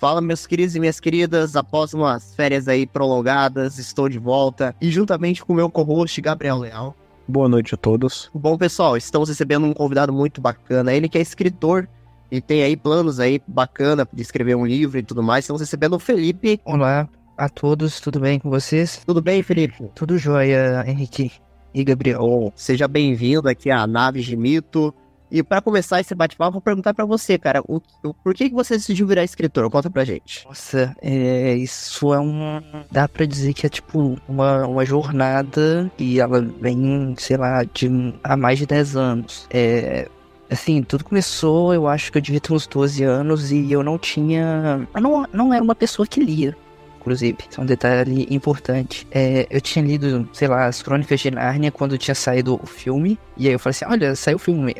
Fala, meus queridos e minhas queridas, após umas férias aí prolongadas, estou de volta e juntamente com o meu co-host, Gabriel Leal. Boa noite a todos. Bom, pessoal, estamos recebendo um convidado muito bacana, ele que é escritor e tem aí planos aí bacana de escrever um livro e tudo mais. Estamos recebendo o Felipe. Olá a todos, tudo bem com vocês? Tudo bem, Felipe? Tudo jóia, Henrique e Gabriel. Seja bem-vindo aqui à Naves de Mito. E para começar esse bate-papo, vou perguntar para você, cara, por que você decidiu virar escritor? Conta pra gente. Nossa, isso é dá pra dizer que é tipo uma jornada e ela vem, sei lá, há mais de 10 anos. Assim, tudo começou, eu acho que eu devia ter uns 12 anos e eu não tinha... Eu não era uma pessoa que lia. Inclusive, isso é um detalhe importante. Eu tinha lido, sei lá, as Crônicas de Nárnia quando tinha saído o filme. E aí eu falei assim, olha, saiu o filme,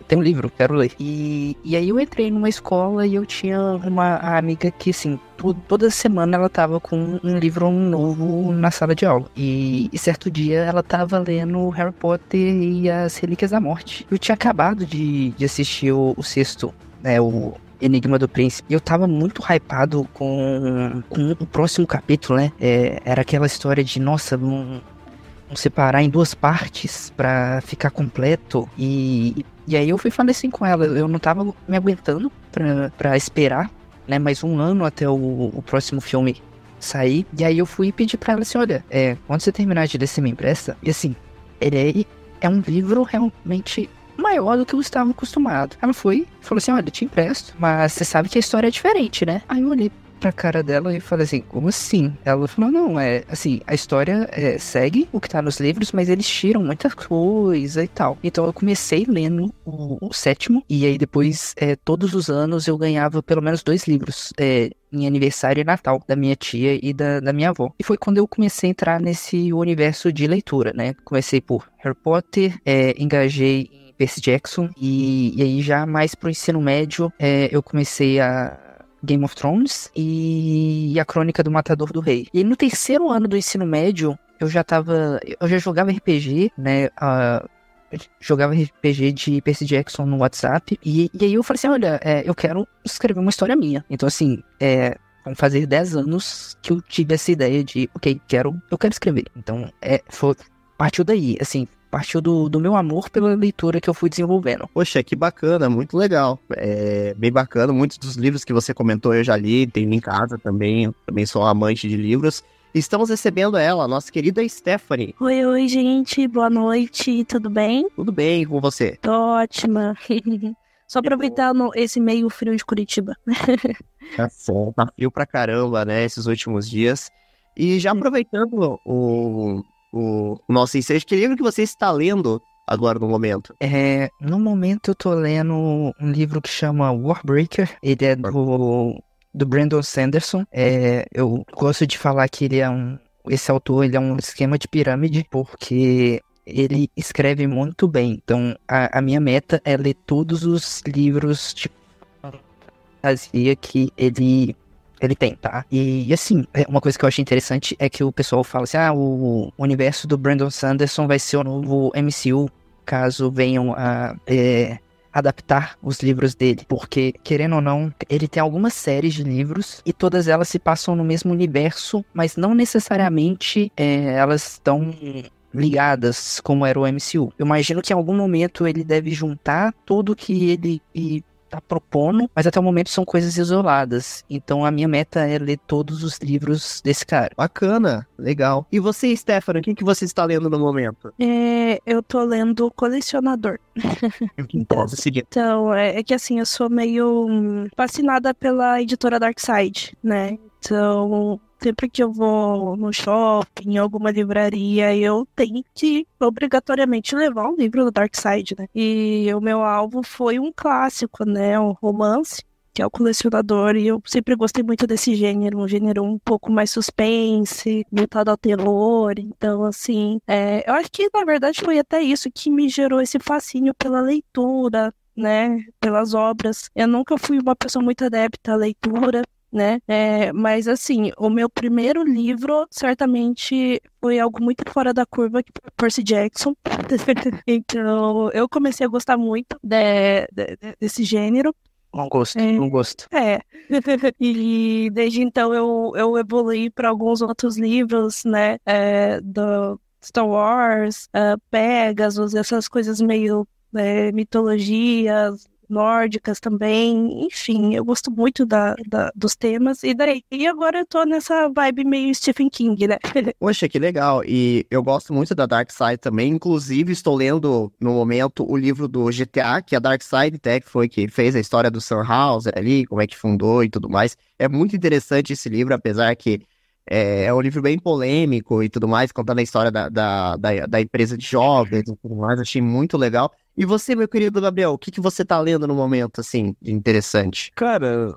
tem um livro, quero ler. E aí eu entrei numa escola e eu tinha uma amiga que, assim, toda semana ela tava com um livro novo na sala de aula. E certo dia ela tava lendo Harry Potter e as Relíquias da Morte. Eu tinha acabado de assistir o sexto, né, o Enigma do Príncipe. E eu tava muito hypado com o próximo capítulo, né? Era aquela história de, nossa, vamos separar em 2 partes pra ficar completo. E aí eu fui falando assim com ela. Eu não tava me aguentando pra esperar, né? Mais um ano até o próximo filme sair. E aí eu fui pedir pra ela assim, olha, quando você terminar de ler, você me empresta? E assim, ele é um livro realmente maior do que eu estava acostumado. Ela foi, falou assim, olha, eu te empresto, mas você sabe que a história é diferente, né? Aí eu olhei pra cara dela e falei assim, como assim? Ela falou, não, assim, a história segue o que tá nos livros, mas eles tiram muita coisa e tal. Então eu comecei lendo o sétimo, e aí depois, todos os anos eu ganhava pelo menos 2 livros, em aniversário e Natal, da minha tia e da minha avó. E foi quando eu comecei a entrar nesse universo de leitura, né? Comecei por Harry Potter, engajei em Percy Jackson, e aí já mais pro ensino médio, eu comecei a Game of Thrones e a Crônica do Matador do Rei. E no 3º ano do ensino médio, eu já jogava RPG, né, jogava RPG de Percy Jackson no WhatsApp, e aí eu falei assim, olha, eu quero escrever uma história minha. Então assim, vão fazer 10 anos que eu tive essa ideia de, ok, eu quero escrever. Então, partiu daí, assim, partiu do meu amor pela leitura que eu fui desenvolvendo. Poxa, que bacana, muito legal. Bem bacana, muitos dos livros que você comentou eu já li, tenho em casa também, eu também sou amante de livros. Estamos recebendo ela, a nossa querida Stephanie. Oi, gente, boa noite, tudo bem? Tudo bem com você? Tô ótima. Só aproveitando esse meio frio de Curitiba. Tá frio pra caramba, né, esses últimos dias. E já aproveitando o nosso ensejo, que livro que você está lendo agora no momento? No momento eu tô lendo um livro que chama Warbreaker. Ele é do Brandon Sanderson. Eu gosto de falar que esse autor ele é um esquema de pirâmide, porque ele escreve muito bem. Então a minha meta é ler todos os livros de fantasia que ele tem, tá? E assim, uma coisa que eu achei interessante é que o pessoal fala assim, o universo do Brandon Sanderson vai ser o novo MCU, caso venham a adaptar os livros dele. Porque, querendo ou não, ele tem algumas séries de livros e todas elas se passam no mesmo universo, mas não necessariamente elas estão ligadas como era o MCU. Eu imagino que em algum momento ele deve juntar tudo que ele tá propondo, mas até o momento são coisas isoladas. Então a minha meta é ler todos os livros desse cara. Bacana, legal. E você, Stephanie, o que você está lendo no momento? Eu tô lendo Colecionador. Então, é que assim, eu sou meio fascinada pela editora Darkside, né? Então, sempre que eu vou no shopping, em alguma livraria, eu tenho que obrigatoriamente levar um livro do Darkside, né? E o meu alvo foi um clássico, né? Um romance, que é o Colecionador, e eu sempre gostei muito desse gênero, um gênero um pouco mais suspense, voltado ao terror. Então, assim, eu acho que, na verdade, foi até isso que me gerou esse fascínio pela leitura, né? Pelas obras. Eu nunca fui uma pessoa muito adepta à leitura, né? Mas assim, o meu primeiro livro certamente foi algo muito fora da curva, que foi Percy Jackson. Então eu comecei a gostar muito desse gênero. Um gosto, É. um gosto. É, e desde então eu evoluí para alguns outros livros, né, do Star Wars, Pegasus, essas coisas meio mitologias nórdicas também, enfim, eu gosto muito dos temas, e daí agora eu tô nessa vibe meio Stephen King, né? Poxa, que legal. E eu gosto muito da Dark Side também. Inclusive, estou lendo no momento o livro do GTA, que a Dark Side Tech foi que fez a história do Sam Houser ali, como é que fundou e tudo mais. É muito interessante esse livro, apesar que é um livro bem polêmico e tudo mais, contando a história da empresa de jogos e tudo mais. Achei muito legal. E você, meu querido Gabriel, o que que você tá lendo no momento, assim, de interessante? Cara,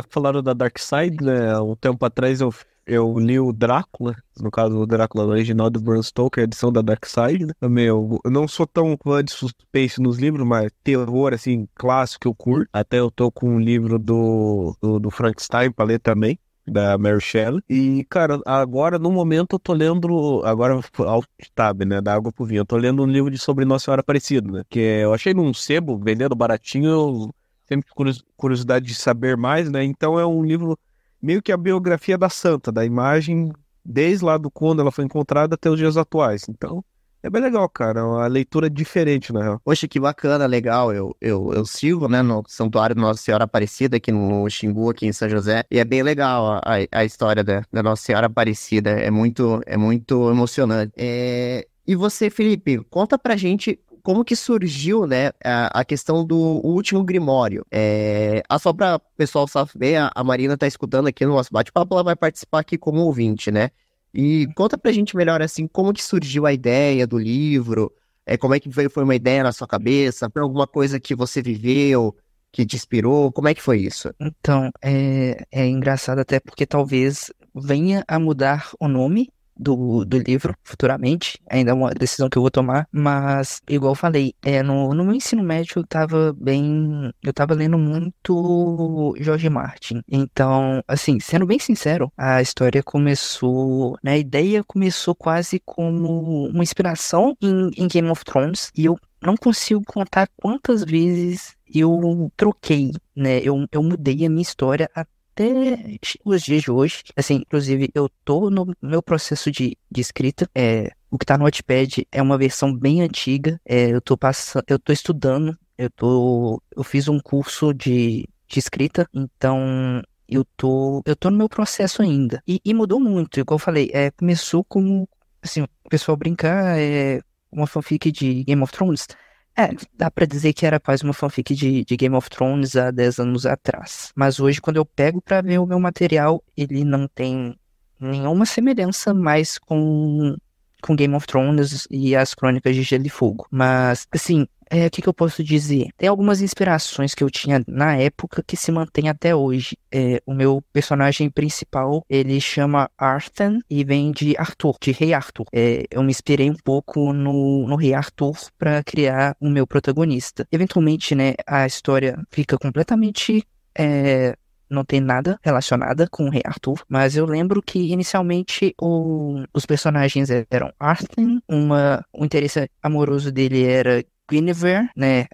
falaram da Dark Side, né? Um tempo atrás eu li o Drácula, no caso o Drácula original do Bram Stoker, a edição da Dark Side, né? Também eu não sou tão fã de suspense nos livros, mas terror, assim, clássico eu curto. Até eu tô com um livro do Frankenstein pra ler também, da Mary Shelley. E, cara, agora, no momento, eu tô lendo, agora, Alt Tab, né, da Água pro Vinho, eu tô lendo um livro sobre Nossa Senhora Aparecida, né, que eu achei num sebo, vendendo baratinho, eu sempre curiosidade de saber mais, né, então é um livro meio que a biografia da santa, da imagem, desde lá do quando ela foi encontrada até os dias atuais, então é bem legal, cara, é uma leitura diferente, na real. Poxa, que bacana, legal. Eu sigo, né, no Santuário Nossa Senhora Aparecida, aqui no Xingu, aqui em São José, e é bem legal a história da Nossa Senhora Aparecida, é muito emocionante. E você, Felipe, conta pra gente como que surgiu, né, a questão do último Grimório. Só para o pessoal saber, a Marina tá escutando aqui no nosso bate-papo, ela vai participar aqui como ouvinte, né? E conta pra gente melhor, assim, como que surgiu a ideia do livro, como é que foi uma ideia na sua cabeça, foi alguma coisa que você viveu, que te inspirou, como é que foi isso? Então, é engraçado até porque talvez venha a mudar o nome do livro futuramente, ainda é uma decisão que eu vou tomar, mas, igual eu falei, no meu ensino médio eu tava lendo muito George Martin, então, assim, sendo bem sincero, a história começou, né, a ideia começou quase como uma inspiração em Game of Thrones, e eu não consigo contar quantas vezes eu troquei, né? Eu mudei a minha história até os dias de hoje. Assim, inclusive, eu tô no meu processo de escrita. O que tá no Wattpad é uma versão bem antiga. Eu tô estudando. Eu fiz um curso de escrita, então eu tô no meu processo ainda. E mudou muito, igual eu falei, começou como, assim, o pessoal brincar, uma fanfic de Game of Thrones. Dá pra dizer que era quase uma fanfic de Game of Thrones há 10 anos atrás. Mas hoje, quando eu pego pra ver o meu material, ele não tem nenhuma semelhança mais com Game of Thrones e as Crônicas de Gelo e Fogo. Mas, assim, o que eu posso dizer? Tem algumas inspirações que eu tinha na época que se mantêm até hoje. O meu personagem principal, ele chama Arthan e vem de Arthur, de Rei Arthur. Eu me inspirei um pouco no Rei Arthur para criar o meu protagonista. Eventualmente, né, a história fica completamente não tem nada relacionada com o Rei Arthur, mas eu lembro que inicialmente os personagens eram Arthan, o interesse amoroso dele era Guinevere, né,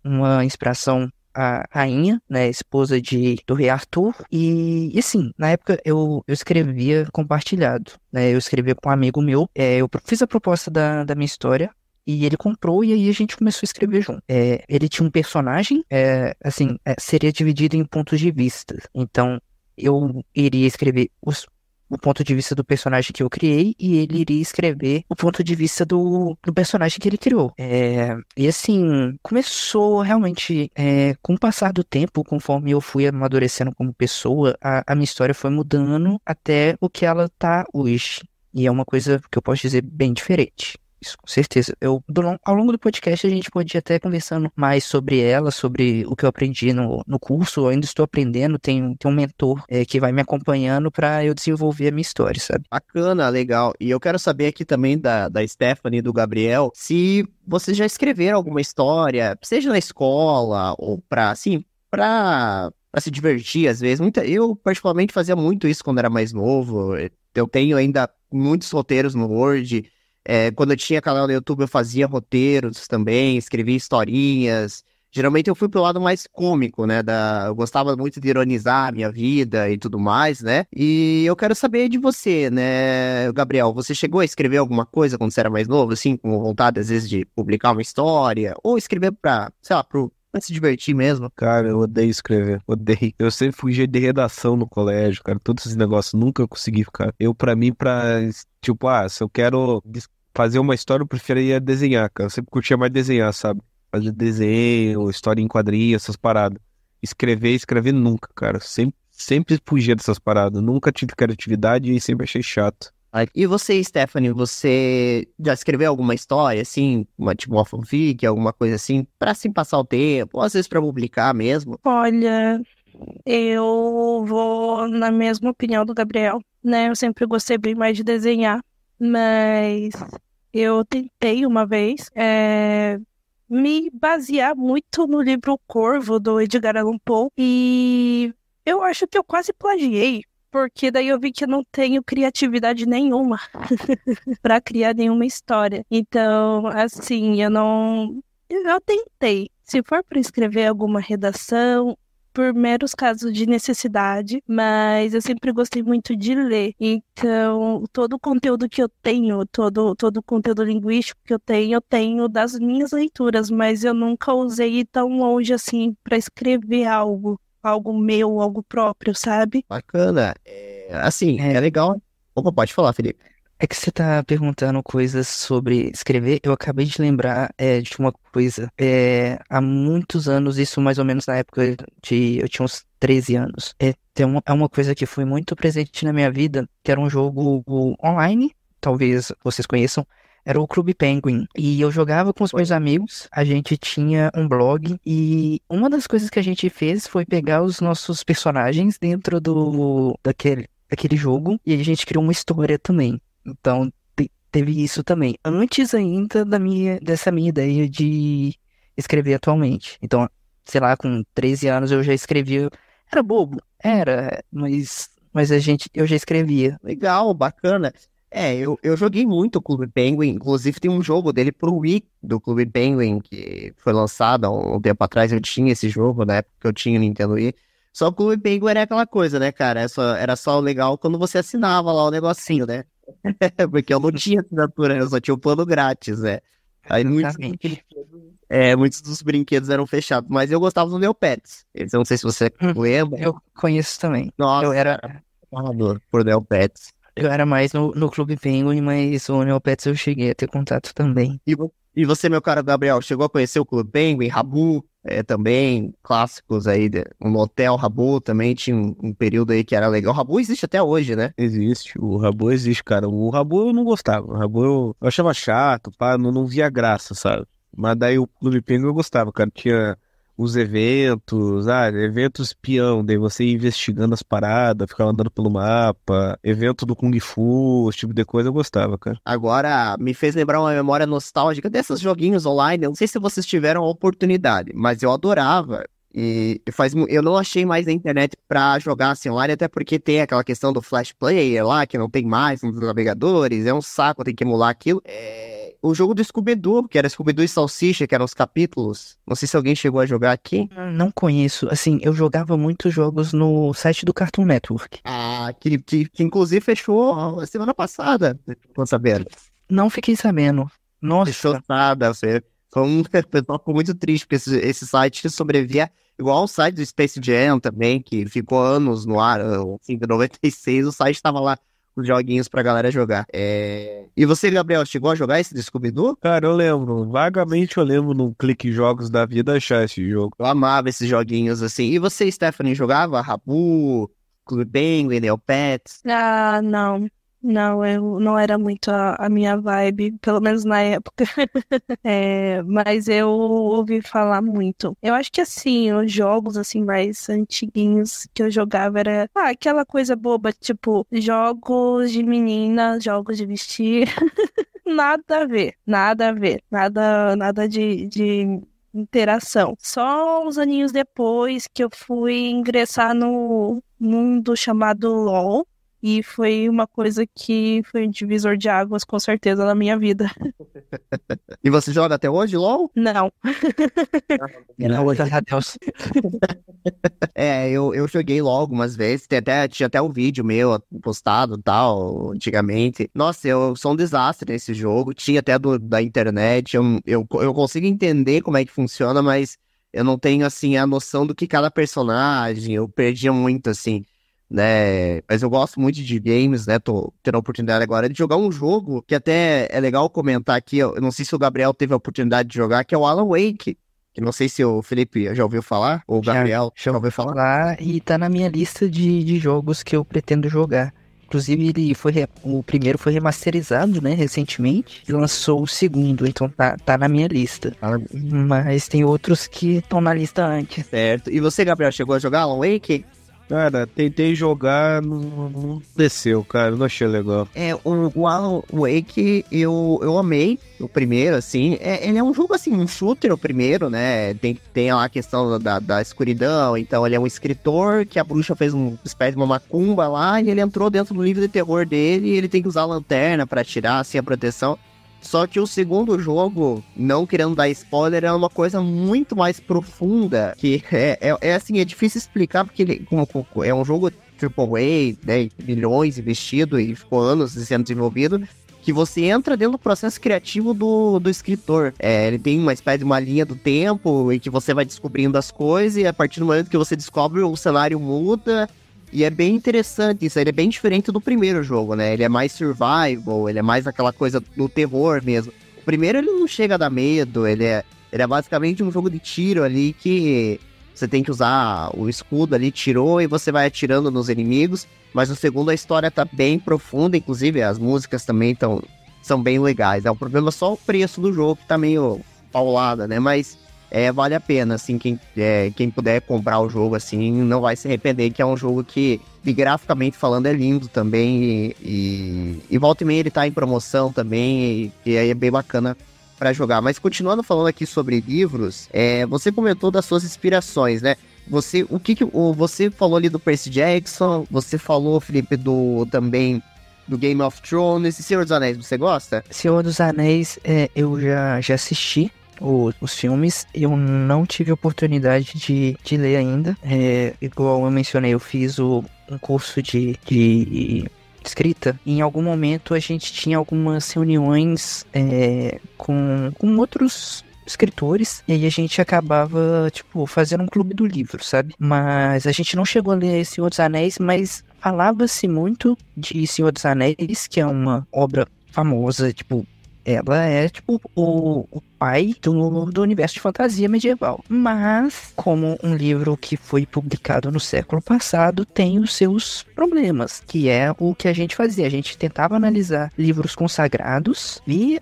uma inspiração a rainha, né, esposa do Rei Arthur, e assim, na época eu escrevia compartilhado, né, eu escrevia com um amigo meu, eu fiz a proposta da minha história, e ele comprou, e aí a gente começou a escrever junto. Ele tinha um personagem, assim, seria dividido em pontos de vista. Então, eu iria escrever o ponto de vista do personagem que eu criei, e ele iria escrever o ponto de vista do personagem que ele criou. E assim, começou realmente, com o passar do tempo, conforme eu fui amadurecendo como pessoa, a minha história foi mudando até o que ela tá hoje. E é uma coisa que eu posso dizer bem diferente. Isso, com certeza. Ao longo do podcast, a gente pode ir até conversando mais sobre ela, sobre o que eu aprendi no curso. Eu ainda estou aprendendo, tem um mentor que vai me acompanhando para eu desenvolver a minha história, sabe? Bacana, legal. E eu quero saber aqui também da Stephanie e do Gabriel, se vocês já escreveram alguma história, seja na escola ou pra se divertir, às vezes. Eu, particularmente, fazia muito isso quando era mais novo. Eu tenho ainda muitos roteiros no Word. Quando eu tinha canal no YouTube, eu fazia roteiros também, escrevia historinhas, geralmente eu fui pro lado mais cômico, né? Eu gostava muito de ironizar a minha vida e tudo mais, né? E eu quero saber de você, né, Gabriel? Você chegou a escrever alguma coisa quando você era mais novo, assim, com vontade, às vezes, de publicar uma história? Ou escrever sei lá, pra se divertir mesmo? Cara, eu odeio escrever, odeio. Eu sempre fugia de redação no colégio, cara, todos esses negócios, nunca consegui ficar. Pra mim, tipo, se eu quero fazer uma história, eu preferia desenhar, cara. Eu sempre curtia mais desenhar, sabe? Fazer desenho, história em quadrinhos, essas paradas. Escrever nunca, cara. Sempre fugia dessas paradas. Nunca tive criatividade e sempre achei chato. E você, Stephanie, você já escreveu alguma história, assim, tipo uma fanfic, alguma coisa assim, pra assim passar o tempo, ou às vezes pra publicar mesmo? Olha, eu vou na mesma opinião do Gabriel, né? Eu sempre gostei bem mais de desenhar, mas eu tentei uma vez me basear muito no livro O Corvo, do Edgar Allan Poe, e eu acho que eu quase plagiei, porque daí eu vi que eu não tenho criatividade nenhuma pra criar nenhuma história. Então, assim, eu tentei. Se for para escrever alguma redação, por meros casos de necessidade, mas eu sempre gostei muito de ler. Então, todo o conteúdo que eu tenho, todo o conteúdo linguístico que eu tenho das minhas leituras, mas eu nunca usei ir tão longe assim para escrever algo meu, algo próprio, sabe? Bacana. Assim, é legal. Opa, pode falar, Felipe. É que você tá perguntando coisas sobre escrever. Eu acabei de lembrar de uma coisa. Há muitos anos, isso mais ou menos na época eu tinha uns 13 anos. É uma coisa que foi muito presente na minha vida, que era um jogo online, talvez vocês conheçam. Era o Clube Penguin. E eu jogava com os meus amigos. A gente tinha um blog. E uma das coisas que a gente fez foi pegar os nossos personagens dentro daquele jogo. E a gente criou uma história também. Então, teve isso também. Antes ainda dessa minha ideia de escrever atualmente. Então, sei lá, com 13 anos eu já escrevia. Era bobo? Era, mas eu já escrevia. Legal, bacana. Eu joguei muito o Clube Penguin, inclusive tem um jogo dele pro Wii, do Clube Penguin, que foi lançado há um tempo atrás. Eu tinha esse jogo na época que eu tinha o Nintendo Wii. Só que o Clube Penguin era aquela coisa, né, cara? Era só legal quando você assinava lá o negocinho, né? Porque eu não tinha assinatura, eu só tinha o plano grátis, né? Aí muitos dos brinquedos eram fechados, mas eu gostava do Neopets. Eu não sei se você lembra. Eu conheço também. Nossa, Eu era amador por Neopets. Eu era mais no Clube Penguin, mas o Neopets eu cheguei a ter contato também. E você, meu caro Gabriel, chegou a conhecer o Clube Penguin, Rabu, também, clássicos aí, um hotel Rabu também tinha um período aí que era legal. O Rabu existe até hoje, né? Existe, o Rabu existe, cara. O Rabu eu não gostava. O Rabu eu achava chato, pá, não via graça, sabe? Mas daí o Clube Penguin eu gostava, cara. Tinha os eventos peão, daí você ia investigando as paradas, ficava andando pelo mapa, evento do Kung Fu, esse tipo de coisa eu gostava, cara. Agora, me fez lembrar uma memória nostálgica desses joguinhos online. Eu não sei se vocês tiveram a oportunidade, mas eu adorava. Eu não achei mais na internet pra jogar assim online, até porque tem aquela questão do Flash Player lá, que não tem mais nos navegadores, é um saco, tem que emular aquilo. O jogo do Scooby-Doo, que era Scooby-Doo e Salsicha, que eram os capítulos. Não sei se alguém chegou a jogar aqui. Não conheço. Assim, eu jogava muitos jogos no site do Cartoon Network. Que inclusive fechou a semana passada. Ficou sabendo? Não fiquei sabendo. Nossa. Fechou nada. O pessoal ficou muito triste, porque esse site sobrevivia igual ao site do Space Jam também, que ficou anos no ar. Assim, em 96, o site estava lá. Os joguinhos pra galera jogar. E você, Gabriel, chegou a jogar esse Scooby-Doo? Cara, eu lembro, vagamente eu lembro no Clique Jogos da vida achar esse jogo. Eu amava esses joguinhos assim. E você, Stephanie, jogava Rabu, Clube Penguin, Neopets? Não. Não, eu não era muito a minha vibe, pelo menos na época. Mas eu ouvi falar muito. Eu acho que assim, os jogos assim mais antiguinhos que eu jogava era aquela coisa boba, tipo jogos de menina, jogos de vestir. Nada a ver, nada de interação. Só uns aninhos depois que eu fui ingressar no mundo chamado LoL. E foi uma coisa que foi um divisor de águas, com certeza, na minha vida. E você joga até hoje, LOL? Não. Não, hoje Deus. Eu joguei LOL algumas vezes, tinha até um vídeo meu postado tal, antigamente. Nossa, eu sou um desastre nesse jogo, tinha até da internet, eu consigo entender como é que funciona, mas eu não tenho, assim, a noção do que cada personagem, eu perdia muito, assim, né? Mas eu gosto muito de games, né? Tô tendo a oportunidade agora de jogar um jogo que até é legal comentar aqui, eu não sei se o Gabriel teve a oportunidade de jogar, que é o Alan Wake. Que não sei se o Felipe já ouviu falar, ou o Gabriel já ouviu falar. Lá, e tá na minha lista de jogos que eu pretendo jogar. Inclusive, o primeiro foi remasterizado, né, recentemente, e lançou o segundo, então tá na minha lista. Mas tem outros que estão na lista antes. Certo. E você, Gabriel, chegou a jogar Alan Wake? Cara, tentei jogar, não desceu, cara, não achei legal. O Alan Wake, eu amei o primeiro, assim, ele é um jogo, assim, um shooter o primeiro, né, tem lá a questão da escuridão, então ele é um escritor que a bruxa fez uma espécie de uma macumba lá, e ele entrou dentro do livro de terror dele, e ele tem que usar a lanterna pra tirar, assim, a proteção. Só que o segundo jogo, não querendo dar spoiler, é uma coisa muito mais profunda, que assim, é difícil explicar, porque ele é um jogo AAA, né, milhões investido e ficou anos sendo desenvolvido, que você entra dentro do processo criativo do escritor. Ele tem uma espécie de uma linha do tempo, em que você vai descobrindo as coisas, e a partir do momento que você descobre, o cenário muda. E é bem interessante isso, ele é bem diferente do primeiro jogo, né? Ele é mais survival, ele é mais aquela coisa do terror mesmo. O primeiro ele não chega a dar medo, ele é basicamente um jogo de tiro ali que você tem que usar o escudo ali, tirou e você vai atirando nos inimigos. Mas no segundo a história tá bem profunda, inclusive as músicas também são bem legais. O problema é só o preço do jogo que tá meio paulada, né? Mas vale a pena, assim, quem puder comprar o jogo, assim, não vai se arrepender, que é um jogo que, graficamente falando, é lindo também, e volta e meia ele tá em promoção também, e aí é bem bacana para jogar. Mas continuando falando aqui sobre livros, você comentou das suas inspirações, né? Você falou ali do Percy Jackson, você falou, Felipe, também do Game of Thrones, e Senhor dos Anéis, você gosta? Senhor dos Anéis, eu já assisti os filmes, eu não tive oportunidade de ler ainda. Igual eu mencionei, eu fiz um curso de escrita, e em algum momento a gente tinha algumas reuniões com outros escritores, e aí a gente acabava, tipo, fazendo um clube do livro, sabe? Mas a gente não chegou a ler Senhor dos Anéis, mas falava-se muito de Senhor dos Anéis, que é uma obra famosa, tipo, ela é, tipo, o pai do universo de fantasia medieval. Mas, como um livro que foi publicado no século passado, tem os seus problemas, que é o que a gente fazia. A gente tentava analisar livros consagrados, via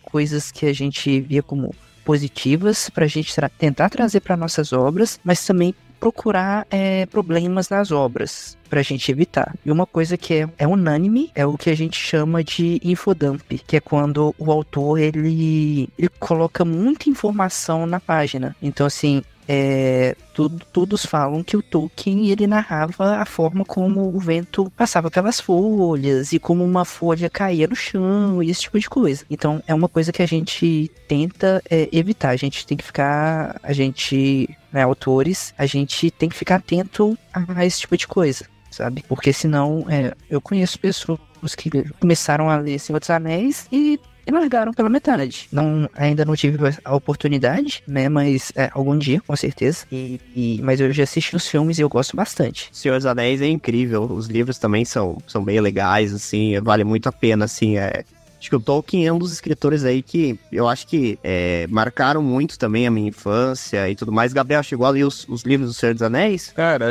coisas que a gente via como positivas pra gente tentar trazer para nossas obras, mas também procurar problemas nas obras pra gente evitar. E uma coisa que é unânime é o que a gente chama de infodump, que é quando o autor ele coloca muita informação na página. Então, assim, todos falam que o Tolkien ele narrava a forma como o vento passava pelas folhas e como uma folha caía no chão e esse tipo de coisa. Então é uma coisa que a gente tenta evitar. A gente tem que ficar, autores, a gente tem que ficar atento a esse tipo de coisa, sabe? Porque senão eu conheço pessoas que começaram a ler Senhor dos Anéis e largaram pela metade. Ainda não tive a oportunidade, né? Mas algum dia, com certeza. Mas eu já assisti os filmes e eu gosto bastante. Senhor dos Anéis é incrível. Os livros também são bem legais, assim. Vale muito a pena, assim. Acho que o Tolkien é um dos escritores aí que eu acho que marcaram muito também a minha infância e tudo mais. Gabriel, chegou a ler os livros do Senhor dos Anéis? Cara,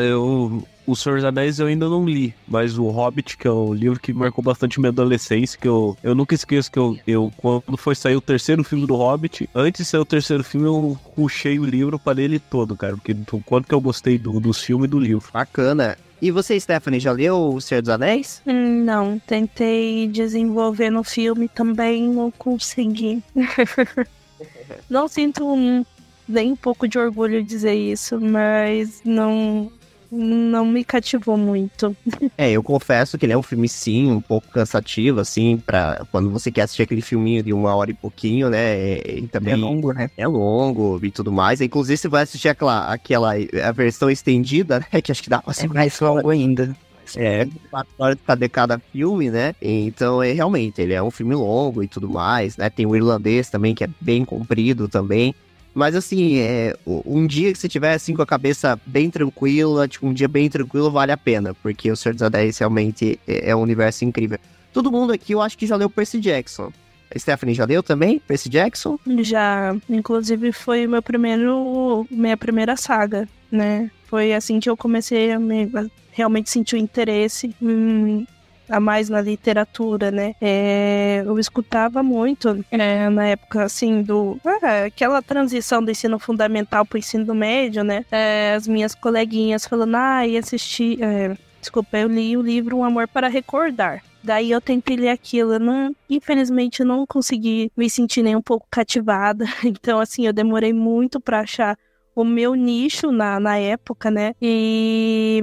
o Senhor dos Anéis eu ainda não li, mas o Hobbit, que é o livro que marcou bastante minha adolescência, que eu nunca esqueço que eu quando foi sair o terceiro filme do Hobbit, antes de sair o terceiro filme, eu rushei o livro para ler ele todo, cara, porque quanto que eu gostei dos filmes e do livro. Bacana. E você, Stephanie, já leu o Senhor dos Anéis? Não, tentei desenvolver no filme também, não consegui. Não sinto nem um pouco de orgulho de dizer isso, mas não não me cativou muito. Eu confesso que ele é um filme, sim, um pouco cansativo, assim, pra quando você quer assistir aquele filminho de 1 hora e pouquinho, né? E também É longo, né? é longo e tudo mais. Inclusive, você vai assistir a versão estendida, né? Que acho que dá pra É mais longo ainda. 4 horas de cada filme, né? Então, realmente, ele é um filme longo e tudo mais, né? Tem o irlandês também, que é bem comprido também. Mas, assim, um dia que você tiver, assim, com a cabeça bem tranquila, tipo, um dia bem tranquilo, vale a pena. Porque o Senhor dos Anéis realmente é um universo incrível. Todo mundo aqui, eu acho que já leu Percy Jackson. A Stephanie já leu também? Percy Jackson? Já, inclusive, foi minha primeira saga, né? Foi assim que eu comecei a realmente sentir o interesse a mais na literatura, né? Eu escutava muito na época, assim, aquela transição do ensino fundamental pro ensino médio, né? As minhas coleguinhas falando, eu li o livro Um Amor para Recordar. Daí eu tentei ler aquilo, infelizmente eu não consegui me sentir nem um pouco cativada, então assim, eu demorei muito pra achar o meu nicho na época, né? E,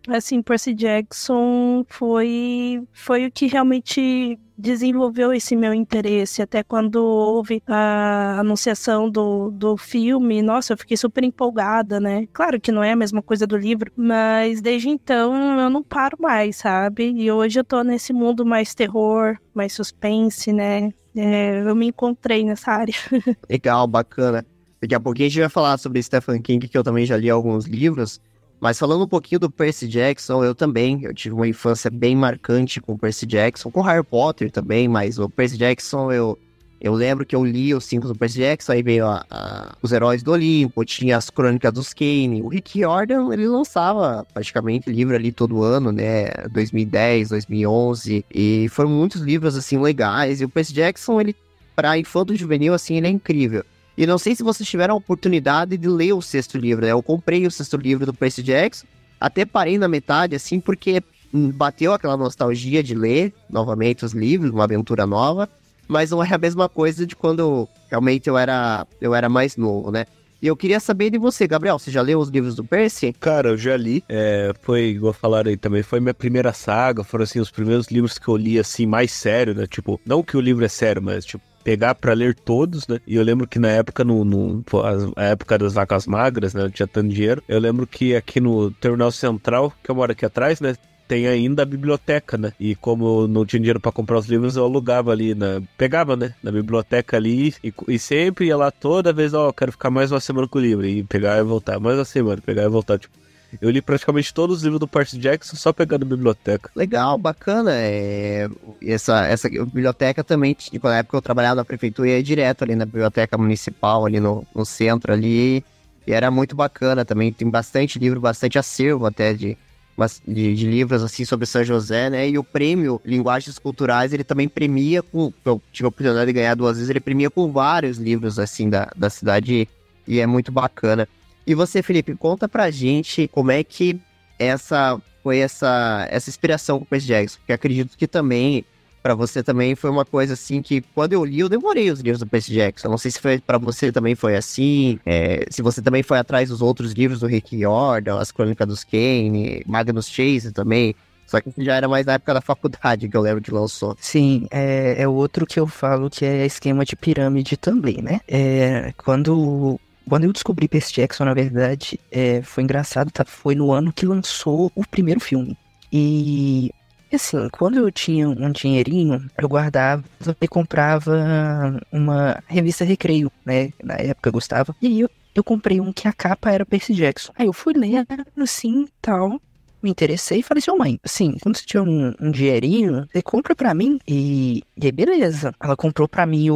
assim, Percy Jackson foi o que realmente desenvolveu esse meu interesse. Até quando houve a anunciação do filme, nossa, eu fiquei super empolgada, né? Claro que não é a mesma coisa do livro, mas desde então eu não paro mais, sabe? E hoje eu tô nesse mundo mais terror, mais suspense, né? Eu me encontrei nessa área. Legal, bacana. Daqui a pouquinho a gente vai falar sobre Stephen King, que eu também já li alguns livros. Mas falando um pouquinho do Percy Jackson, eu tive uma infância bem marcante com o Percy Jackson, com Harry Potter também, mas o Percy Jackson, eu lembro que eu li os 5 do Percy Jackson, aí veio os Heróis do Olimpo, tinha as Crônicas dos Kane, o Rick Riordan, ele lançava praticamente livro ali todo ano, né, 2010, 2011, e foram muitos livros, assim, legais, e o Percy Jackson, ele, pra infanto juvenil, assim, ele é incrível. E não sei se vocês tiveram a oportunidade de ler o 6º livro, né? Eu comprei o 6º livro do Percy Jackson, até parei na metade, assim, porque bateu aquela nostalgia de ler novamente os livros, uma aventura nova, mas não é a mesma coisa de quando realmente eu era mais novo, né? E eu queria saber de você, Gabriel, você já leu os livros do Percy? Cara, eu já li, foi, igual falaram aí também, foi minha primeira saga, foram assim, os primeiros livros que eu li, assim, mais sério, né? Tipo, não que o livro é sério, mas, tipo, pegar pra ler todos, né? E eu lembro que na época, a época das vacas magras, né? Não tinha tanto dinheiro. Eu lembro que aqui no Terminal Central, que eu moro aqui atrás, né? Tem ainda a biblioteca, né? E como eu não tinha dinheiro pra comprar os livros, eu alugava ali, pegava, né? Na biblioteca ali e sempre ia lá toda vez, quero ficar mais uma semana com o livro. E pegar e voltar, mais uma semana, pegar e voltar, tipo. Eu li praticamente todos os livros do Percy Jackson só pegando a biblioteca. Legal, bacana. Essa biblioteca também, tipo, na época eu trabalhava na prefeitura, eu ia direto ali na biblioteca municipal, ali no centro ali, e era muito bacana também. Tem bastante livro, bastante acervo até de livros assim sobre São José, né? E o prêmio Linguagens Culturais, ele também premia eu tive a oportunidade de ganhar 2 vezes, ele premia com vários livros assim da cidade, e é muito bacana. E você, Felipe, conta pra gente como é que foi essa inspiração com o Percy Jackson, porque acredito que também, pra você também, foi uma coisa assim que, quando eu li, eu demorei os livros do Percy Jackson. Não sei se pra você também foi assim, se você também foi atrás dos outros livros do Rick Riordan, As Crônicas dos Kane, Magnus Chase também. Só que já era mais na época da faculdade, que eu lembro que lançou. Sim, é outro que eu falo que é esquema de pirâmide também, né? Quando eu descobri Percy Jackson, na verdade, foi engraçado, tá? Foi no ano que lançou o primeiro filme. E, assim, quando eu tinha um dinheirinho, eu guardava e comprava uma revista Recreio, né? Na época eu gostava. E aí eu comprei um que a capa era Percy Jackson. Aí eu fui ler, assim, tal, me interessei e falei assim, mãe, assim, quando você tiver um dinheirinho, você compra pra mim. E aí, beleza. Ela comprou pra mim,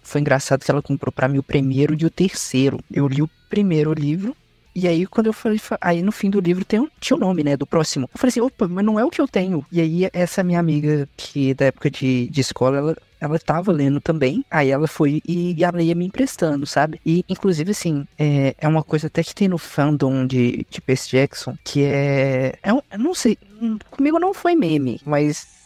foi engraçado que ela comprou pra mim o primeiro e o terceiro. Eu li o primeiro livro, e aí quando eu falei, aí no fim do livro tinha o nome, né, do próximo. Eu falei assim, opa, mas não é o que eu tenho. E aí essa minha amiga, que da época de escola, ela tava lendo também, aí ela foi e ela ia me emprestando, sabe? E, inclusive, assim, é uma coisa até que tem no fandom de Percy Jackson, que eu não sei, comigo não foi meme, mas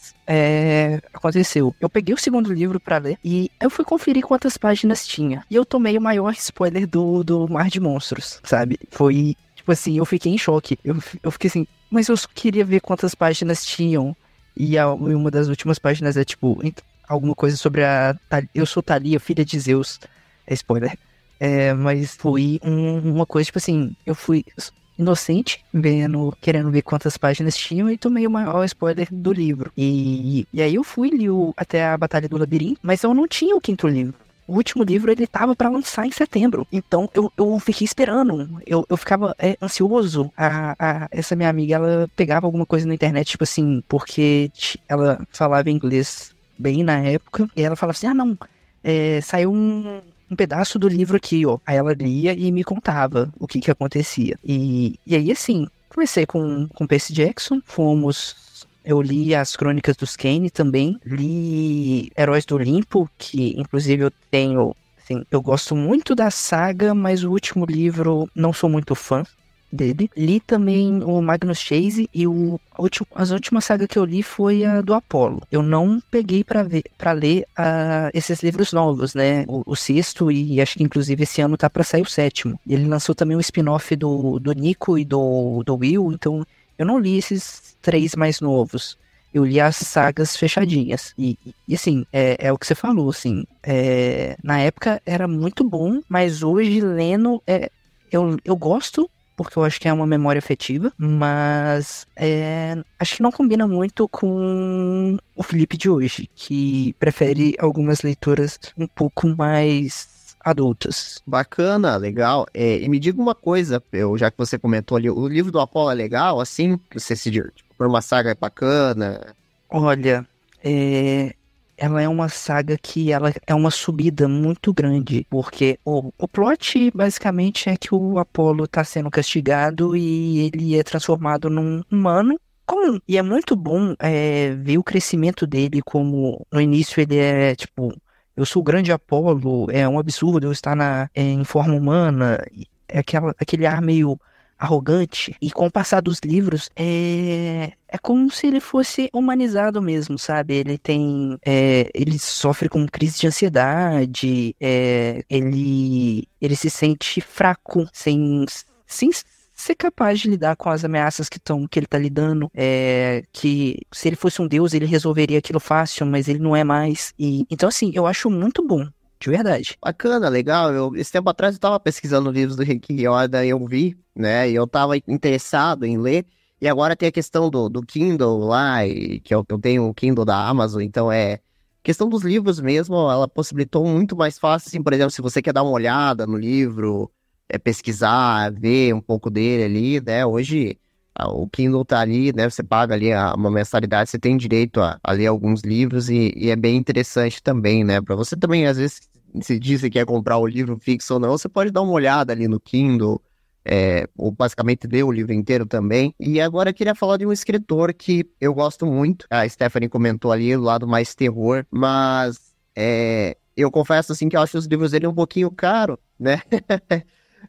aconteceu. Eu peguei o segundo livro pra ler e eu fui conferir quantas páginas tinha. E eu tomei o maior spoiler do Mar de Monstros, sabe? Foi Tipo assim, eu fiquei em choque. Eu fiquei assim, mas eu só queria ver quantas páginas tinham. E uma das últimas páginas é tipo, alguma coisa sobre eu sou Thalia, filha de Zeus. É spoiler. Mas foi uma coisa, tipo assim, eu fui inocente, querendo ver quantas páginas tinham e tomei o maior spoiler do livro. E aí eu fui, li até a Batalha do Labirinto, mas eu não tinha o quinto livro. O último livro, ele tava pra lançar em setembro. Então, eu fiquei esperando. Eu ficava ansioso. Essa minha amiga, ela pegava alguma coisa na internet, tipo assim, porque ela falava inglês bem na época. E ela falava assim, não, saiu um pedaço do livro aqui, ó. Aí ela lia e me contava o que acontecia. E aí, assim, comecei com Percy Jackson, eu li as Crônicas dos Kane também, li Heróis do Olimpo, que inclusive eu tenho, assim, eu gosto muito da saga, mas o último livro não sou muito fã dele. Li também o Magnus Chase e as últimas sagas que eu li foi a do Apollo. Eu não peguei pra ler esses livros novos, né? O sexto e acho que inclusive esse ano tá pra sair o sétimo. Ele lançou também um spin-off do Nico e do Will, então eu não li esses 3 mais novos. Eu li as sagas fechadinhas. E assim, é o que você falou, assim. Na época era muito bom, mas hoje lendo, eu gosto, porque eu acho que é uma memória afetiva, mas acho que não combina muito com o Felipe de hoje, que prefere algumas leituras um pouco mais adultas. Bacana, legal. E me diga uma coisa, já que você comentou ali, o livro do Apollo é legal, assim, você se diverte por uma saga bacana? Olha, ela é uma saga que ela é uma subida muito grande, porque o plot basicamente é que o Apollo tá sendo castigado e ele é transformado num humano comum. E é muito bom ver o crescimento dele, como no início ele é tipo, eu sou o grande Apollo, é um absurdo eu estar em forma humana, é aquele ar meio arrogante, e com o passar dos livros, é como se ele fosse humanizado mesmo, sabe? Ele sofre com crise de ansiedade, ele se sente fraco, sem ser capaz de lidar com as ameaças que ele tá lidando, que se ele fosse um deus, ele resolveria aquilo fácil, mas ele não é mais, então assim, eu acho muito bom. De verdade. Bacana, legal. Esse tempo atrás eu tava pesquisando livros do Rick Riordan e eu vi, né? E eu tava interessado em ler. E agora tem a questão do Kindle lá, que eu tenho o Kindle da Amazon, então questão dos livros mesmo, ela possibilitou muito mais fácil, assim, por exemplo, se você quer dar uma olhada no livro, pesquisar, ver um pouco dele ali, né? Hoje o Kindle tá ali, né? Você paga ali uma mensalidade, você tem direito a ler alguns livros e é bem interessante também, né? Para você também, às vezes, se diz que quer comprar o livro fixo ou não, você pode dar uma olhada ali no Kindle, ou basicamente ler o livro inteiro também. E agora eu queria falar de um escritor que eu gosto muito, a Stephanie comentou ali, do lado mais terror, mas eu confesso assim que eu acho os livros dele um pouquinho caro, né?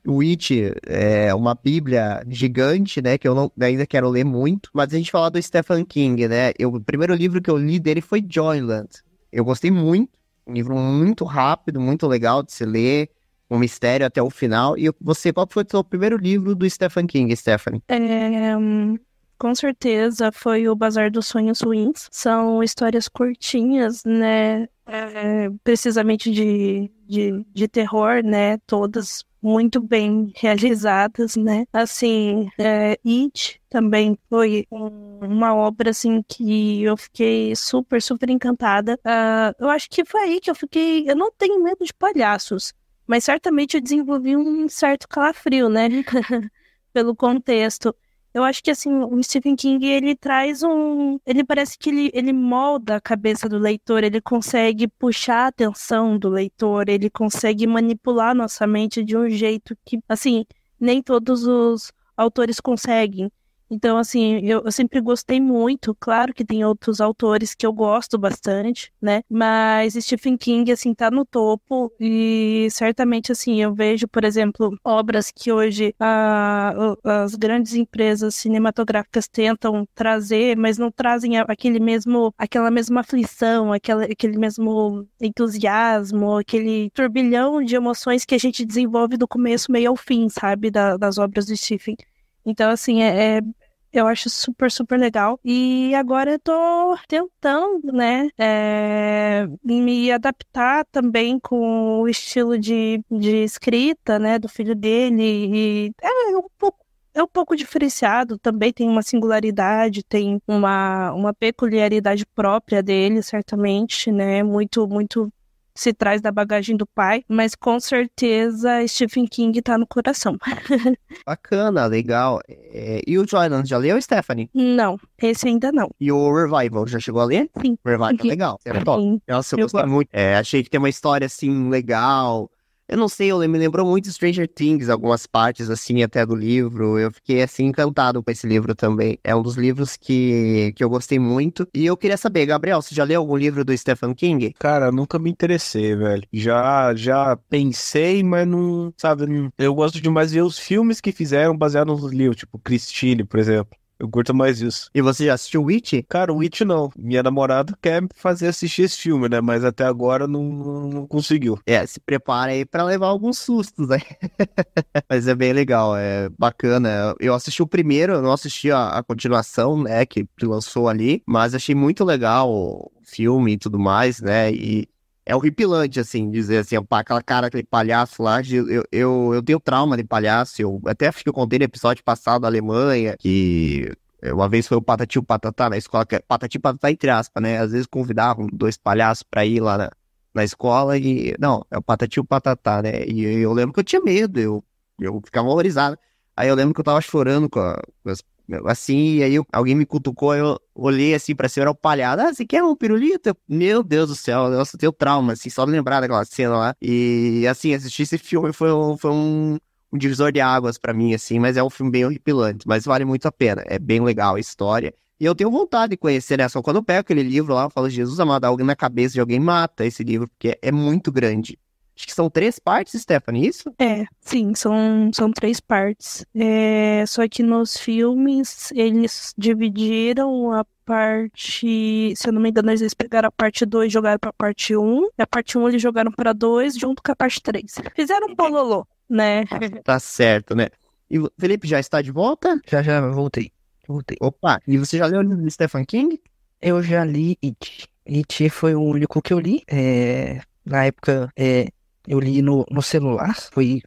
O It é uma bíblia gigante, né, que eu ainda quero ler muito, mas a gente fala do Stephen King, né, o primeiro livro que eu li dele foi Joyland, eu gostei muito, um livro muito rápido, muito legal de se ler, um mistério até o final. E qual foi o seu primeiro livro do Stephen King, Stephanie? Com certeza foi o Bazar dos Sonhos Ruins. São histórias curtinhas, né? Precisamente de terror, né? Todas muito bem realizadas, né? Assim, It também foi uma obra, assim, que eu fiquei super, super encantada. Eu acho que foi aí que eu não tenho medo de palhaços, mas certamente eu desenvolvi um certo calafrio, né? Pelo contexto. Eu acho que, assim, o Stephen King, ele parece que ele molda a cabeça do leitor, ele consegue puxar a atenção do leitor, ele consegue manipular nossa mente de um jeito que, assim, nem todos os autores conseguem. Então, assim, eu sempre gostei muito. Claro que tem outros autores que eu gosto bastante, né? Mas Stephen King, assim, tá no topo. E certamente, assim, eu vejo, por exemplo, obras que hoje as grandes empresas cinematográficas tentam trazer, mas não trazem aquela mesma aflição, aquele mesmo entusiasmo, aquele turbilhão de emoções que a gente desenvolve do começo, meio ao fim, sabe? Das obras do Stephen. Então, assim, eu acho super, super legal. E agora eu tô tentando, né, me adaptar também com o estilo de escrita, né, do filho dele. E é um pouco diferenciado, também tem uma singularidade, tem uma peculiaridade própria dele, certamente, né, muito, muito se traz da bagagem do pai, mas com certeza Stephen King tá no coração. Bacana, legal. E o Jordan, já leu, Stephanie? Não, esse ainda não. E o Revival, já chegou a ler? Sim. Revival, legal. É top. Sim. Nossa, eu gostei muito. Achei que tem uma história, assim, legal. Eu não sei, me lembrou muito Stranger Things, algumas partes, assim, até do livro. Eu fiquei, assim, encantado com esse livro também. É um dos livros que eu gostei muito. E eu queria saber, Gabriel, você já leu algum livro do Stephen King? Cara, nunca me interessei, velho. Já pensei, mas não, sabe, eu gosto demais ver os filmes que fizeram baseados nos livros, tipo Christine, por exemplo. Eu curto mais isso. E você já assistiu Witch? Cara, o Witch não. Minha namorada quer me fazer assistir esse filme, né? Mas até agora não conseguiu. Se prepara aí pra levar alguns sustos, né? Mas é bem legal, é bacana. Eu assisti o primeiro, eu não assisti a continuação, né, que lançou ali, mas achei muito legal o filme e tudo mais, né? E é horripilante, assim, dizer assim, aquela cara, aquele palhaço lá, eu tenho trauma de palhaço, eu até acho que eu contei no episódio passado da Alemanha, que uma vez foi o Patati e o Patatá na escola, que é Patati e Patatá entre aspas, né, às vezes convidavam 2 palhaços pra ir lá na escola e, não, é o Patati e o Patatá, né, e eu lembro que eu tinha medo, eu ficava horrorizado, aí eu lembro que eu tava chorando assim, e aí alguém me cutucou, eu olhei assim pra cima, era o palhaço, você quer um pirulito? Meu Deus do céu, nossa, eu tenho trauma, assim, só de lembrar daquela cena lá, e assim, assistir esse filme foi um divisor de águas pra mim, assim, mas é um filme bem horripilante, mas vale muito a pena, é bem legal a história, e eu tenho vontade de conhecer, né, só quando eu pego aquele livro lá, eu falo, Jesus amado, alguém na cabeça de alguém mata esse livro, porque é muito grande. Acho que são 3 partes, Stephanie, isso? Sim, são 3 partes. Só que nos filmes eles dividiram a parte. Se eu não me engano, eles pegaram a parte 2 e jogaram pra parte 1. E a parte 1 eles jogaram pra 2 junto com a parte 3. Fizeram um bololô, né? Tá certo, né? E o Felipe já está de volta? Já voltei. Opa, e você já leu o livro de Stephen King? Eu já li It. It foi o único que eu li. Na época, eu li no celular,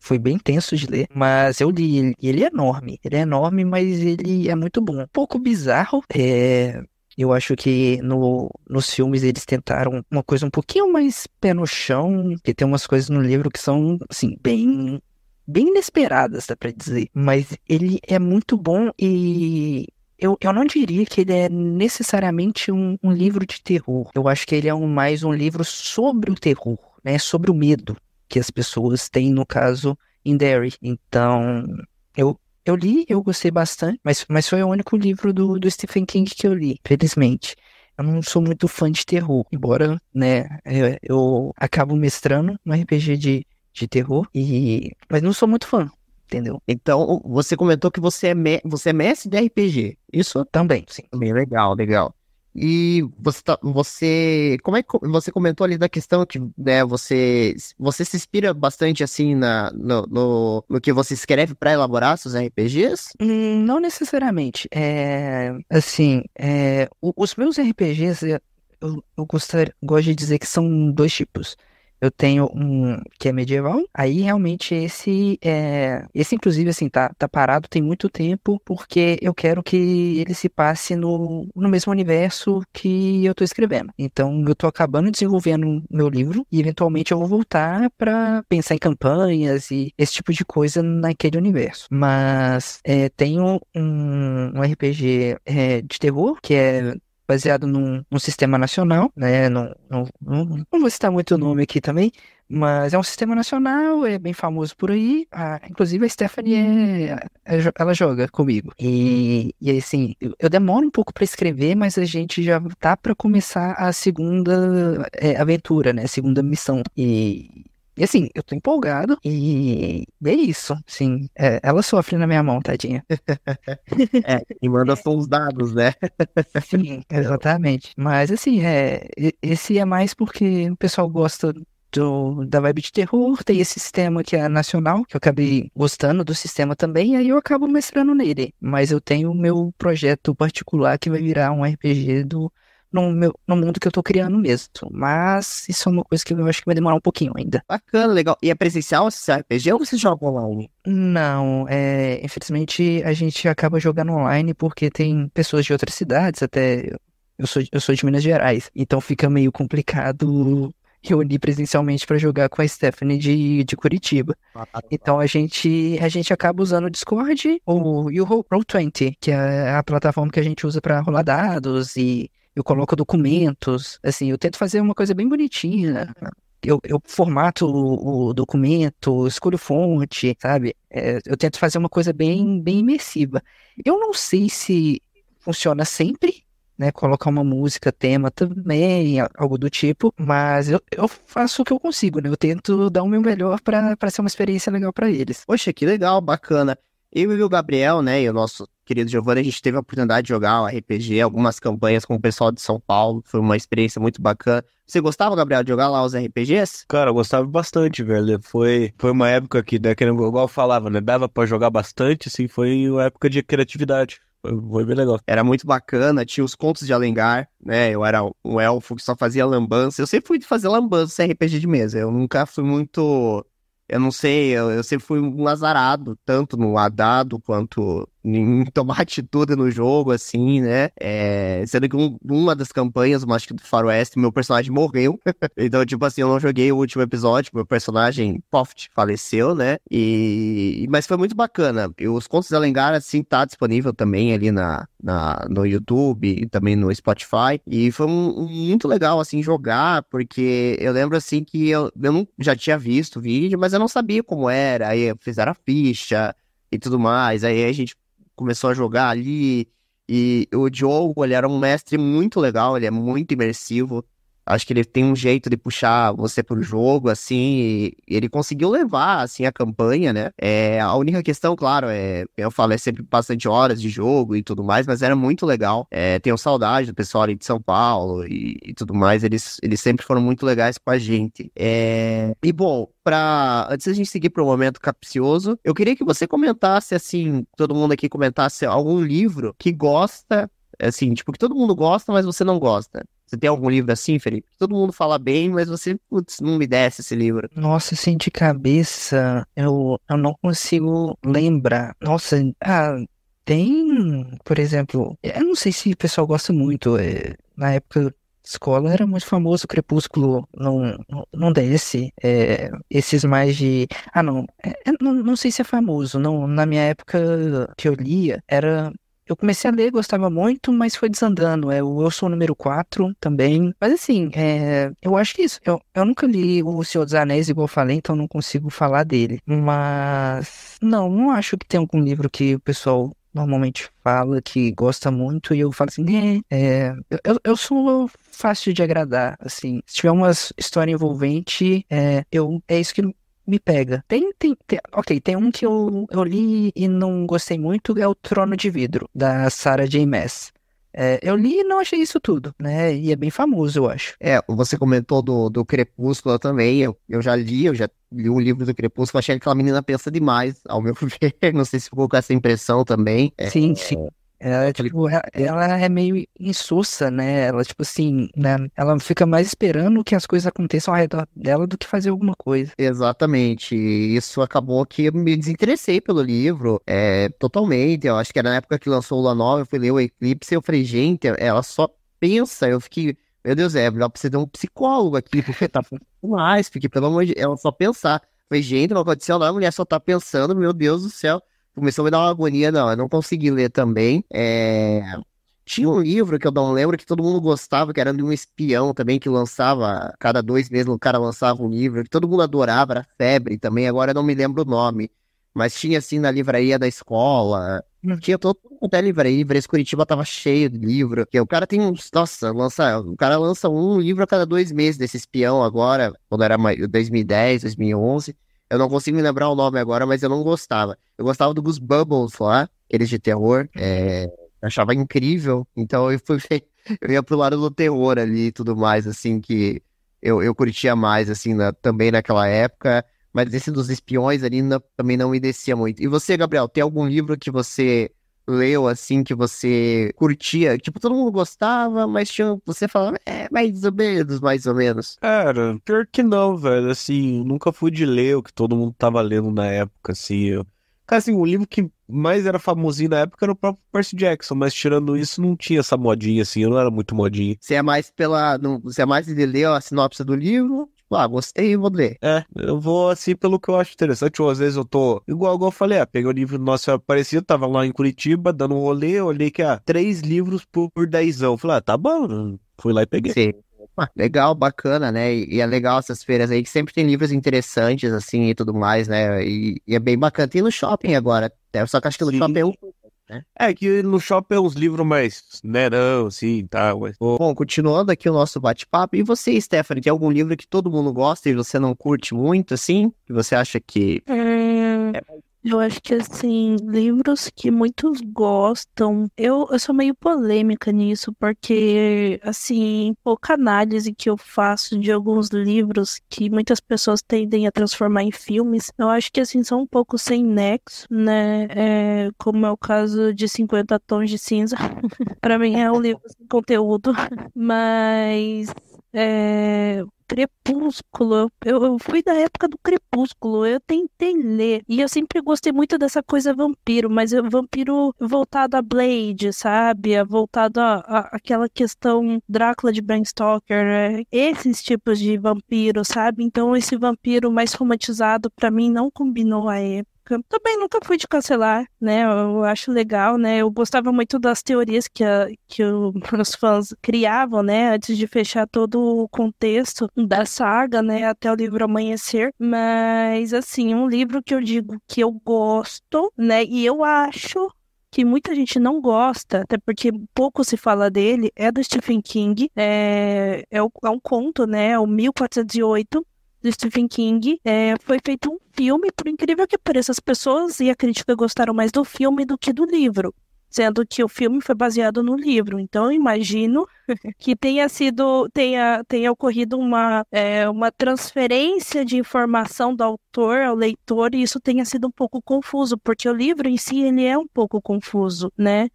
foi bem tenso de ler, mas eu li ele, e ele é enorme, mas ele é muito bom. Um pouco bizarro, eu acho que nos filmes eles tentaram uma coisa um pouquinho mais pé no chão, que tem umas coisas no livro que são, assim, bem inesperadas, dá pra dizer, mas ele é muito bom e eu não diria que ele é necessariamente um livro de terror. Eu acho que ele é mais um livro sobre o terror, né? Sobre o medo que as pessoas têm, no caso, em Derry. Então, eu li, eu gostei bastante, mas foi o único livro do Stephen King que eu li, felizmente. Eu não sou muito fã de terror, embora, né, eu acabo mestrando no RPG de terror, mas não sou muito fã. Entendeu? Então, você comentou que você é mestre de RPG. Isso também, sim. Bem legal. E como é que você comentou ali da questão que, né, você se inspira bastante, assim, no que você escreve para elaborar seus RPGs? Não necessariamente. Os meus RPGs, eu gosto de dizer que são 2 tipos. Eu tenho um que é medieval, aí realmente esse inclusive assim, tá parado tem muito tempo, porque eu quero que ele se passe no mesmo universo que eu tô escrevendo. Então eu tô acabando desenvolvendo meu livro, e eventualmente eu vou voltar pra pensar em campanhas e esse tipo de coisa naquele universo. Mas tenho um RPG de terror, que é baseado num sistema nacional, né? Não vou citar muito o nome aqui também, mas é um sistema nacional, é bem famoso por aí. Inclusive a Stephanie ela joga comigo. E assim, eu demoro um pouco pra escrever, mas a gente já tá pra começar a segunda aventura, né? Segunda missão. E assim, eu tô empolgado e é isso, sim. Ela sofre na minha mão, tadinha. E manda só os dados, né? Sim, exatamente. Mas assim, esse é mais porque o pessoal gosta da vibe de terror, tem esse sistema que é nacional, que eu acabei gostando do sistema também, e aí eu acabo mestrando nele. Mas eu tenho o meu projeto particular que vai virar um RPG no mundo que eu tô criando mesmo. Mas isso é uma coisa que eu acho que vai demorar um pouquinho ainda. Bacana, legal. E é presencial esse RPG ou você joga online? Não, infelizmente a gente acaba jogando online porque tem pessoas de outras cidades, até eu sou de Minas Gerais, então fica meio complicado reunir presencialmente para jogar com a Stephanie de Curitiba. Então a gente acaba usando o Discord e o Roll20, que é a plataforma que a gente usa para rolar dados e eu coloco documentos. Assim, eu tento fazer uma coisa bem bonitinha. Eu formato o documento, escolho fonte, sabe? Eu tento fazer uma coisa bem, bem imersiva. Eu não sei se funciona sempre, né? Colocar uma música, tema também, algo do tipo, mas eu faço o que eu consigo, né? Eu tento dar o meu melhor para ser uma experiência legal para eles. Poxa, que legal, bacana. Eu e o Gabriel, né, e o nosso querido Giovanni, a gente teve a oportunidade de jogar o RPG, algumas campanhas com o pessoal de São Paulo, foi uma experiência muito bacana. Você gostava, Gabriel, de jogar lá os RPGs? Cara, eu gostava bastante, velho. Foi uma época que, né, igual eu falava, né, dava pra jogar bastante, assim, foi uma época de criatividade. Foi bem legal. Era muito bacana, tinha os contos de Alengar, né? Eu era um elfo que só fazia lambança. Eu sempre fui de fazer lambança em RPG de mesa. Eu nunca fui muito. Eu não sei, eu sempre fui um azarado, tanto no dado quanto em tomar atitude no jogo, assim, né? Sendo que uma das campanhas, acho que do Faroeste, meu personagem morreu. Então, tipo assim, eu não joguei o último episódio, meu personagem, Poft, faleceu, né? Mas foi muito bacana. E os Contos de Alengar, assim, tá disponível também ali no YouTube e também no Spotify. E foi muito legal, assim, jogar, porque eu lembro, assim, que eu não, já tinha visto o vídeo, mas eu não sabia como era. Aí fizeram a ficha e tudo mais. Aí a gente começou a jogar ali, e o Diogo, ele era um mestre muito legal, ele é muito imersivo, acho que ele tem um jeito de puxar você pro jogo, assim, e ele conseguiu levar, assim, a campanha, né, a única questão, claro, eu falo, é sempre bastante horas de jogo e tudo mais, mas era muito legal, tenho saudade do pessoal ali de São Paulo e tudo mais, eles sempre foram muito legais com a gente, e bom, antes da gente seguir para o momento capcioso, eu queria que você comentasse, assim, todo mundo aqui comentasse algum livro que gosta, assim, tipo, que todo mundo gosta, mas você não gosta. Você tem algum livro assim, Felipe? Todo mundo fala bem, mas você, putz, não me desce esse livro. Nossa, assim, de cabeça, eu não consigo lembrar. Nossa, tem, por exemplo, eu não sei se o pessoal gosta muito, na época escola era muito famoso o Crepúsculo, não desce, esses mais de, não sei se é famoso, não, na minha época que eu lia, eu comecei a ler, gostava muito, mas foi desandando, Eu Sou o Número 4 também, mas assim, eu acho que isso, eu nunca li O Senhor dos Anéis, igual eu falei, então não consigo falar dele, mas não acho que tem algum livro que o pessoal normalmente fala que gosta muito e eu falo assim, eu sou fácil de agradar, assim, se tiver uma história envolvente, é isso que me pega. Ok, tem um que eu li e não gostei muito, é o Trono de Vidro, da Sarah J. Maas. Eu li e não achei isso tudo, né? E é bem famoso, eu acho. Você comentou do Crepúsculo também, eu já li o livro do Crepúsculo, achei que aquela menina pensa demais, ao meu ver, não sei se ficou com essa impressão também. Sim. Ela é meio insossa, né? Ela, tipo assim, né? Ela fica mais esperando que as coisas aconteçam ao redor dela do que fazer alguma coisa. Exatamente, isso acabou que eu me desinteressei pelo livro, totalmente, eu acho que era na época que lançou o Lua Nova, eu fui ler o Eclipse, e eu falei, gente, ela só pensa, eu fiquei, meu Deus, melhor precisa ter um psicólogo aqui, porque tá mais, porque pelo amor de Deus, ela só pensar, eu falei, gente, não aconteceu nada, a mulher só tá pensando, meu Deus do céu. Começou a me dar uma agonia, não, eu não consegui ler também, Tinha um livro que eu não lembro que todo mundo gostava, que era de um espião também, que lançava, cada 2 meses o cara lançava um livro, que todo mundo adorava, era febre também, agora eu não me lembro o nome. Mas tinha assim na livraria da escola, tinha todo até livraria Curitiba tava cheio de livro, que o cara tem uns, nossa, o cara lança um livro a cada 2 meses desse espião agora, quando era 2010, 2011, eu não consigo me lembrar o nome agora, mas eu não gostava. Eu gostava do Goose Bubbles lá, aqueles de terror, achava incrível, então eu ia pro lado do terror ali e tudo mais, assim, que eu curtia mais, assim, também naquela época, mas esse dos espiões ali também não me descia muito. E você, Gabriel, tem algum livro que você leu, assim, que você curtia? Tipo, todo mundo gostava, mas você falava, mais ou menos. Cara, pior que não, velho. Assim, nunca fui de ler o que todo mundo tava lendo na época, assim. Cara, assim, o livro que mais era famosinho na época era o próprio Percy Jackson, mas tirando isso, não tinha essa modinha, assim. Eu não era muito modinha. Você é mais você é mais de ler a sinopse do livro? Tipo, gostei, vou ler. Eu vou assim pelo que eu acho interessante, ou às vezes eu tô, igual eu falei, peguei o livro do Nossa Senhora Aparecida, tava lá em Curitiba, dando um rolê, olhei que, 3 livros por 10. Falei, tá bom, fui lá e peguei. Sim. Legal, bacana, né? E é legal essas feiras aí, que sempre tem livros interessantes, assim, e tudo mais, né? E é bem bacana. Tem no shopping agora, só que acho que no Sim. shopping é né? Que no shopping é uns livros mais, né, não, assim, tá, mas... Bom, continuando aqui o nosso bate-papo, e você, Stephanie, tem algum livro que todo mundo gosta e você não curte muito, assim? Que você acha que... Eu acho que, assim, livros que muitos gostam, eu sou meio polêmica nisso, porque, assim, pouca análise que eu faço de alguns livros que muitas pessoas tendem a transformar em filmes, eu acho que, assim, são um pouco sem nexo, né? Como é o caso de 50 Tons de Cinza. Pra mim é um livro sem conteúdo, mas... Crepúsculo, eu fui da época do Crepúsculo, eu tentei ler, e eu sempre gostei muito dessa coisa vampiro, mas vampiro voltado a Blade, sabe? Voltado a aquela questão Drácula de Bram Stoker, esses tipos de vampiro, sabe? Então esse vampiro mais romantizado pra mim não combinou a época. Também nunca fui de cancelar, né? Eu acho legal, né? Eu gostava muito das teorias que os fãs criavam, né? Antes de fechar todo o contexto da saga, né? Até o livro amanhecer. Mas, assim, um livro que eu digo que eu gosto, né? E eu acho que muita gente não gosta, até porque pouco se fala dele, é do Stephen King. É um conto, né? O 1408. Do Stephen King, foi feito um filme, por incrível que pareça, as pessoas e a crítica gostaram mais do filme do que do livro, sendo que o filme foi baseado no livro. Então, eu imagino que tenha ocorrido uma transferência de informação do autor ao leitor, e isso tenha sido um pouco confuso, porque o livro em si, ele é um pouco confuso, né?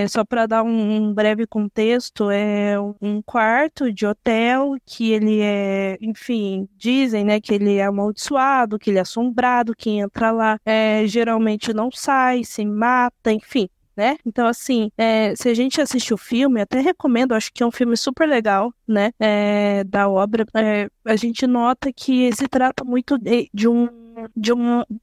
Só para dar um breve contexto, é um quarto de hotel que ele enfim, dizem, né, que ele é amaldiçoado, que ele é assombrado, quem entra lá geralmente não sai, se mata, enfim, né? Então, assim, se a gente assistir o filme, até recomendo, acho que é um filme super legal, né, da obra, a gente nota que se trata muito de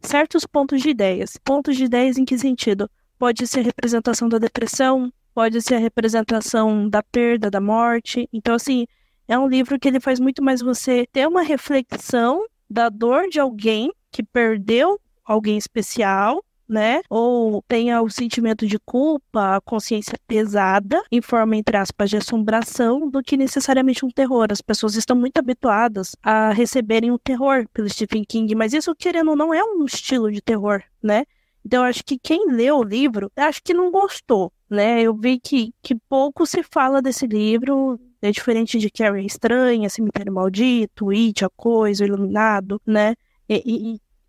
certos pontos de ideias. Pontos de ideias em que sentido? Pode ser a representação da depressão, pode ser a representação da perda, da morte. Então, assim, é um livro que ele faz muito mais você ter uma reflexão da dor de alguém que perdeu alguém especial, né? Ou tenha o sentimento de culpa, a consciência pesada, em forma, entre aspas, de assombração, do que necessariamente um terror. As pessoas estão muito habituadas a receberem o terror pelo Stephen King, mas isso, querendo ou não, é um estilo de terror, né? Então, acho que quem leu o livro, acho que não gostou, né? Eu vi que pouco se fala desse livro, é diferente de Carrie Estranha, Cemitério Maldito, It, A Coisa, O Iluminado, né?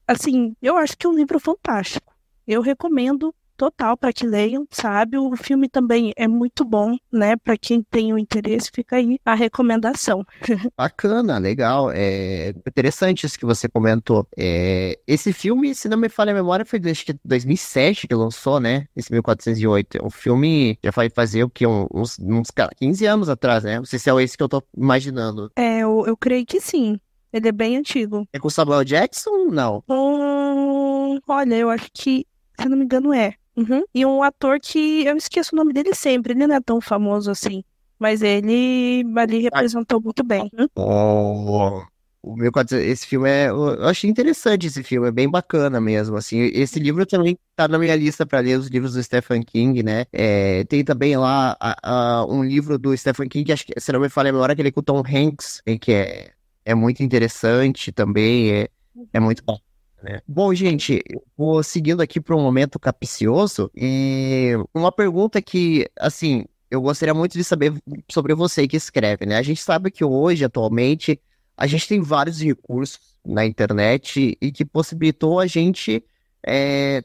Assim, eu acho que é um livro fantástico. Eu recomendo total para que leiam, sabe? O filme também é muito bom, né? Para quem tem o interesse, fica aí a recomendação. Bacana, legal. Interessante isso que você comentou. Esse filme, se não me falha a memória, foi acho que 2007 que lançou, né? Esse 1408. É um filme já vai fazer o quê? Uns 15 anos atrás, né? Não sei se é esse que eu tô imaginando. Eu creio que sim. Ele é bem antigo. É com Samuel Jackson? Não. Olha, eu acho que, se não me engano, Uhum. E um ator que eu esqueço o nome dele sempre, ele não é tão famoso assim. Mas ele ali representou muito bem. Oh, o meu, esse filme eu achei interessante esse filme, é bem bacana mesmo, assim. Esse livro também tá na minha lista para ler os livros do Stephen King, né? Tem também lá um livro do Stephen King, acho que, se não me falha a memória, aquele com o Tom Hanks, que é muito interessante também, é muito bacana, né? Bom, gente, eu vou seguindo aqui para um momento capcioso e uma pergunta que, assim, eu gostaria muito de saber sobre você que escreve, né? A gente sabe que hoje, atualmente, a gente tem vários recursos na internet e que possibilitou a gente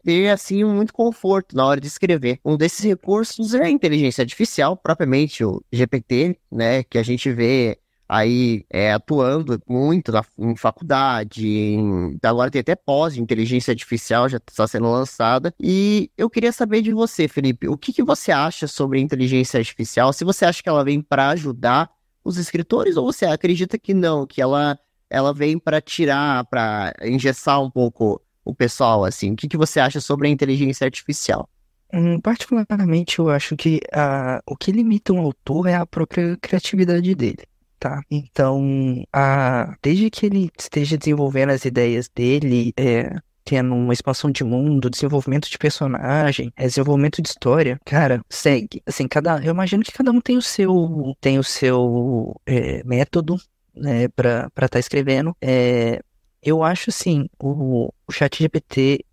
ter, assim, muito conforto na hora de escrever. Um desses recursos é a inteligência artificial, propriamente o GPT, né? Que a gente vê aí atuando muito em faculdade, agora tem até pós de inteligência artificial, já está sendo lançada. E eu queria saber de você, Felipe, o que que você acha sobre a inteligência artificial? Se você acha que ela vem para ajudar os escritores ou você acredita que não, que ela vem para tirar, para engessar um pouco o pessoal, assim? O que que você acha sobre a inteligência artificial? Particularmente, eu acho que o que limita um autor é a própria criatividade dele, tá? Então, desde que ele esteja desenvolvendo as ideias dele, tendo uma expansão de mundo, desenvolvimento de personagem, desenvolvimento de história, cara, segue. Assim, eu imagino que cada um tem o seu método, né, pra estar escrevendo. Eu acho, assim, o ChatGPT,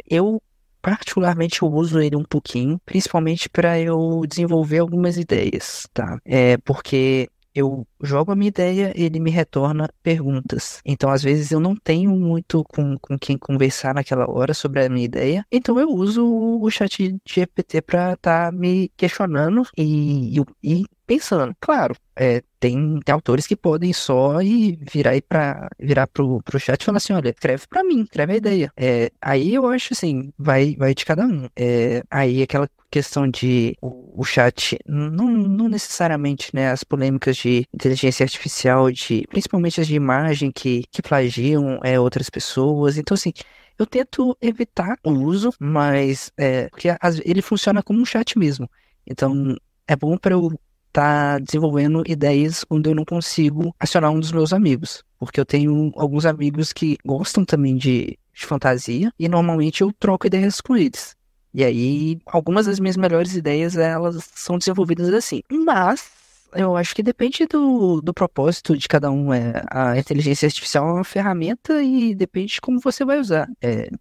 eu particularmente eu uso ele um pouquinho, principalmente para eu desenvolver algumas ideias, tá? Porque eu jogo a minha ideia, ele me retorna perguntas. Então, às vezes, eu não tenho muito com quem conversar naquela hora sobre a minha ideia. Então, eu uso o chat GPT para estar me questionando e pensando. Claro, tem autores que podem só virar pro chat e falar assim, olha, escreve pra mim, escreve a ideia. Aí eu acho assim, vai de cada um. Aí aquela questão de o chat, não necessariamente, né, as polêmicas de inteligência artificial, principalmente as de imagem que plagiam outras pessoas. Então, assim, eu tento evitar o uso, mas porque ele funciona como um chat mesmo. Então, é bom para eu estar desenvolvendo ideias quando eu não consigo acionar um dos meus amigos. Porque eu tenho alguns amigos que gostam também de fantasia e normalmente eu troco ideias com eles. E aí, algumas das minhas melhores ideias, elas são desenvolvidas assim. Mas, eu acho que depende do propósito de cada um. A inteligência artificial é uma ferramenta e depende de como você vai usar.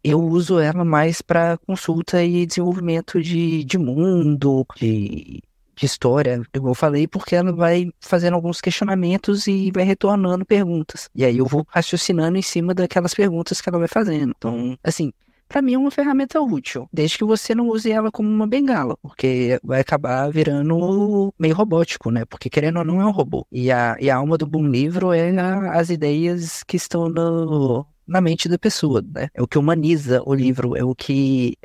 Eu uso ela mais para consulta e desenvolvimento de mundo, de história, como eu falei, porque ela vai fazendo alguns questionamentos e vai retornando perguntas. E aí eu vou raciocinando em cima daquelas perguntas que ela vai fazendo. Então, assim, pra mim é uma ferramenta útil, desde que você não use ela como uma bengala, porque vai acabar virando meio robótico, né? Porque querendo ou não é um robô. E a alma do bom livro é as ideias que estão na mente da pessoa, né? É o que humaniza o livro, é o que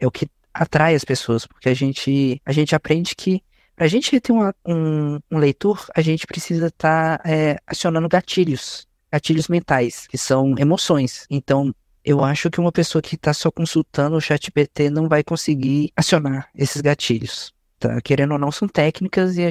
atrai as pessoas, porque a gente aprende que pra gente ter um leitor, a gente precisa estar acionando gatilhos mentais, que são emoções. Então, eu acho que uma pessoa que está só consultando o ChatGPT não vai conseguir acionar esses gatilhos. Tá? Querendo ou não, são técnicas e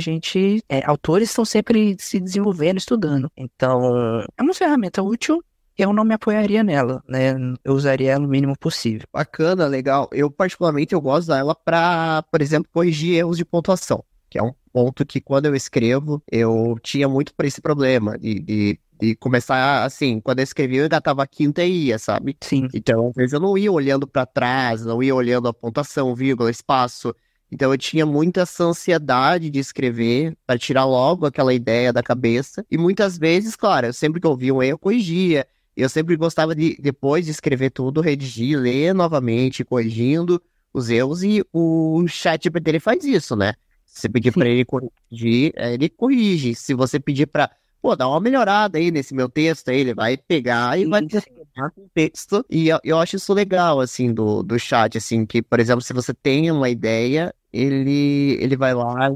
autores estão sempre se desenvolvendo, estudando. Então, é uma ferramenta útil. Eu não me apoiaria nela, né? Eu usaria ela o mínimo possível. Bacana, legal. Eu, particularmente, eu gosto dela para, por exemplo, corrigir erros de pontuação, que é um ponto que, quando eu escrevo, eu tinha muito por esse problema de começar, assim, quando eu escrevia, eu ainda tava quinta e ia, sabe? Sim. Então, às vezes eu não ia olhando para trás, não ia olhando a pontuação, vírgula, espaço. Então, eu tinha muita essa ansiedade de escrever para tirar logo aquela ideia da cabeça. E muitas vezes, claro, eu sempre que eu via um erro, eu corrigia. Eu sempre gostava de, depois de escrever tudo, redigir, ler novamente, corrigindo os erros. E o ChatGPT, ele faz isso, né? Se você pedir para ele corrigir, ele corrige. Se você pedir para, pô, dá uma melhorada aí nesse meu texto, aí ele vai pegar e vai transformar com texto. E eu acho isso legal, assim, do chat, assim, que, por exemplo, se você tem uma ideia, ele vai lá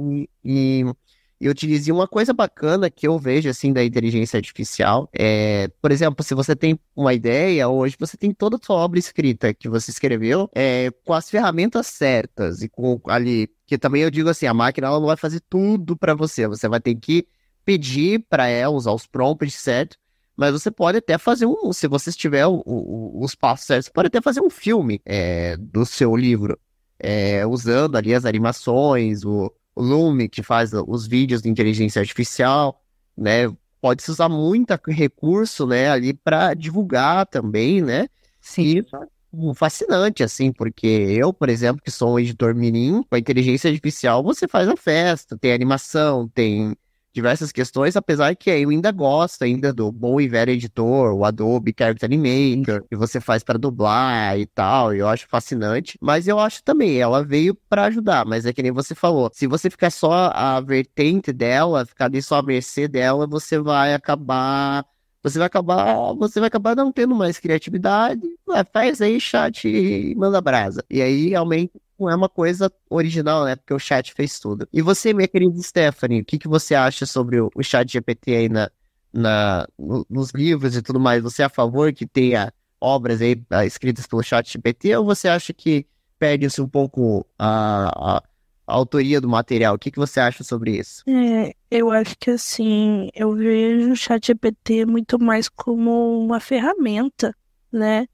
E eu te dizia uma coisa bacana que eu vejo, assim, da inteligência artificial. Por exemplo, se você tem uma ideia, hoje você tem toda a sua obra escrita que você escreveu, com as ferramentas certas e com ali, que também eu digo assim, a máquina ela não vai fazer tudo para você vai ter que pedir para ela usar os prompts certos, mas você pode até fazer se você tiver os passos certos, você pode até fazer um filme do seu livro, usando ali as animações, o Lume, que faz os vídeos de inteligência artificial, né? Pode-se usar muito recurso, né, ali para divulgar também, né? Sim. E isso é fascinante, assim, porque eu, por exemplo, que sou um editor mirim, com a inteligência artificial, você faz a festa, tem animação, tem diversas questões, apesar que eu ainda gosto ainda do bom e velho editor, o Adobe Character Animator, que você faz para dublar e tal, eu acho fascinante, mas eu acho também, ela veio para ajudar, mas é que nem você falou, se você ficar só a vertente dela, ficar ali só à mercê dela, você vai acabar não tendo mais criatividade, faz aí chat e manda brasa. E aí, realmente, não é uma coisa original, né? Porque o chat fez tudo. E você, minha querida Stephanie, o que que você acha sobre o chat GPT aí nos livros e tudo mais? Você é a favor que tenha obras aí escritas pelo chat GPT ou você acha que perde-se um pouco a autoria do material? O que que você acha sobre isso? Eu acho que assim, eu vejo o ChatGPT muito mais como uma ferramenta, né,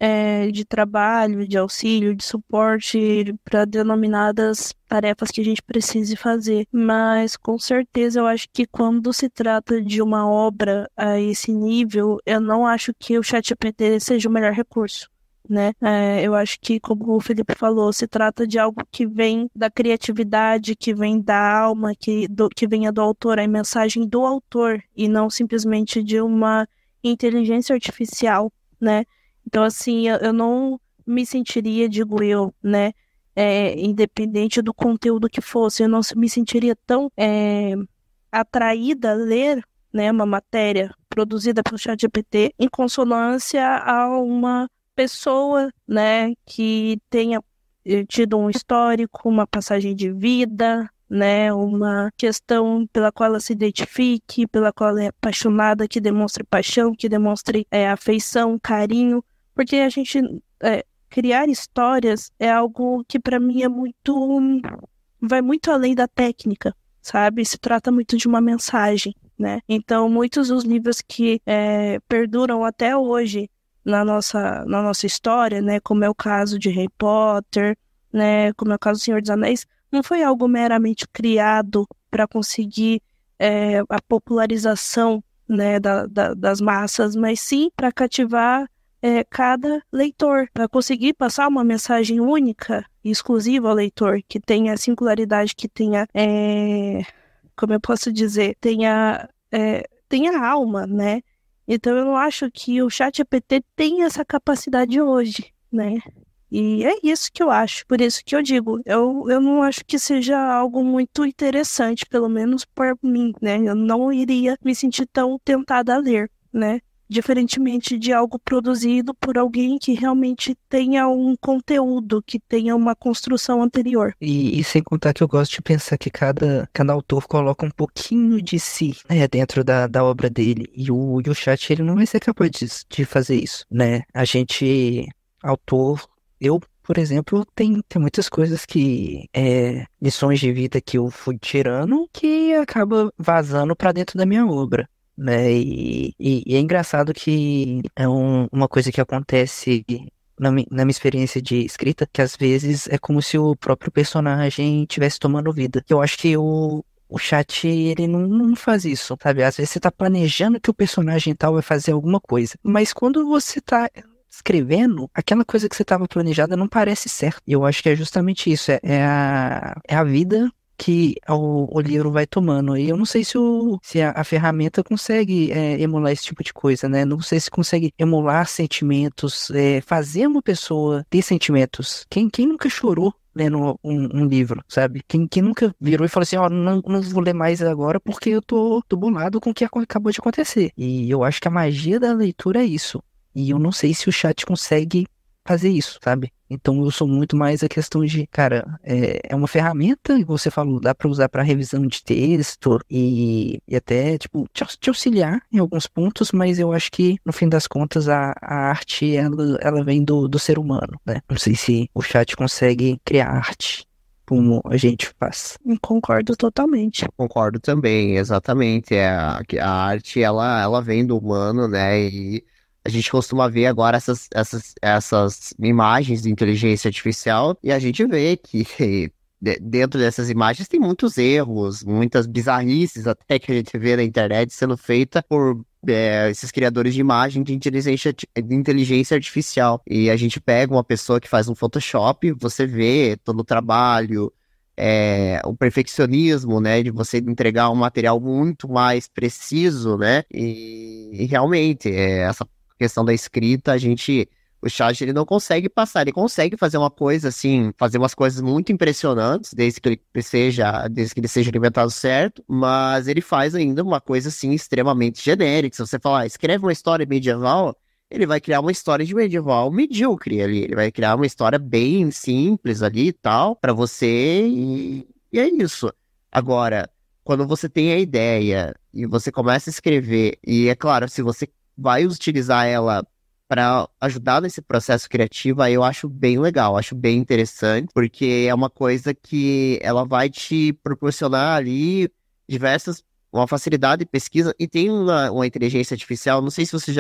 de trabalho, de auxílio, de suporte para denominadas tarefas que a gente precise fazer. Mas com certeza eu acho que quando se trata de uma obra a esse nível, eu não acho que o ChatGPT seja o melhor recurso. Né? Eu acho que, como o Felipe falou, se trata de algo que vem da criatividade, que vem da alma, que venha do autor, a mensagem do autor, e não simplesmente de uma inteligência artificial, né? Então, assim, eu não me sentiria, digo eu, né, independente do conteúdo que fosse, eu não me sentiria tão atraída a ler, né, uma matéria produzida pelo ChatGPT em consonância a uma pessoa, né, que tenha tido um histórico, uma passagem de vida, né, uma questão pela qual ela se identifique, pela qual ela é apaixonada, que demonstre paixão, que demonstre afeição, carinho, porque a gente criar histórias é algo que para mim vai muito além da técnica, sabe? Se trata muito de uma mensagem, né? Então, muitos dos livros que perduram até hoje na nossa história, né, como é o caso de Harry Potter, né, como é o caso do Senhor dos Anéis, não foi algo meramente criado para conseguir a popularização, né, das massas, mas sim para cativar cada leitor, para conseguir passar uma mensagem única e exclusiva ao leitor, que tenha singularidade, que tenha, como eu posso dizer, tenha alma, né? Então eu não acho que o ChatGPT tem essa capacidade hoje, né? E é isso que eu acho, por isso que eu digo, eu não acho que seja algo muito interessante, pelo menos por mim, né? Eu não iria me sentir tão tentada a ler, né? Diferentemente de algo produzido por alguém que realmente tenha um conteúdo, que tenha uma construção anterior. E sem contar que eu gosto de pensar que cada autor coloca um pouquinho de si, né, dentro da obra dele. E o chat, ele não vai ser capaz de fazer isso, né? A gente, autor, eu, por exemplo, tem muitas coisas que, lições de vida que eu fui tirando que acaba vazando para dentro da minha obra. Né? E é engraçado que é uma coisa que acontece na minha experiência de escrita, que às vezes é como se o próprio personagem estivesse tomando vida. Eu acho que o chat, ele não faz isso, sabe? Às vezes você tá planejando que o personagem tal vai fazer alguma coisa, mas quando você tá escrevendo, aquela coisa que você estava planejada não parece certo. E eu acho que é justamente isso, é a vida que o livro vai tomando. E eu não sei se a ferramenta consegue emular esse tipo de coisa, né? Não sei se consegue emular sentimentos, fazer uma pessoa ter sentimentos. Quem nunca chorou lendo um livro, sabe? Quem nunca virou e falou assim, não vou ler mais agora porque eu tô bolado com o que acabou de acontecer. E eu acho que a magia da leitura é isso. E eu não sei se o chat consegue fazer isso, sabe? Então eu sou muito mais a questão de, cara, é uma ferramenta, igual você falou, dá pra usar pra revisão de texto e até, tipo, te auxiliar em alguns pontos, mas eu acho que, no fim das contas, a arte, ela vem do ser humano, né? Não sei se o chat consegue criar arte como a gente faz. Concordo totalmente. Concordo também, exatamente. A arte, ela vem do humano, né? E a gente costuma ver agora essas imagens de inteligência artificial e a gente vê que dentro dessas imagens tem muitos erros, muitas bizarrices até que a gente vê na internet sendo feita por esses criadores de imagem de inteligência artificial. E a gente pega uma pessoa que faz um Photoshop, você vê todo o trabalho, o perfeccionismo, né, de você entregar um material muito mais preciso, né, e realmente, essa questão da escrita, o chat, ele não consegue passar, ele consegue fazer uma coisa assim, fazer umas coisas muito impressionantes, desde que ele seja alimentado certo, mas ele faz ainda uma coisa assim, extremamente genérica. Se você falar, escreve uma história medieval, ele vai criar uma história de medieval medíocre ali, ele vai criar uma história bem simples ali e tal, pra você, e é isso. Agora, quando você tem a ideia, e você começa a escrever, e é claro, se você vai utilizar ela para ajudar nesse processo criativo, aí eu acho bem legal, acho bem interessante, porque é uma coisa que ela vai te proporcionar ali uma facilidade de pesquisa, e tem uma inteligência artificial, não sei se você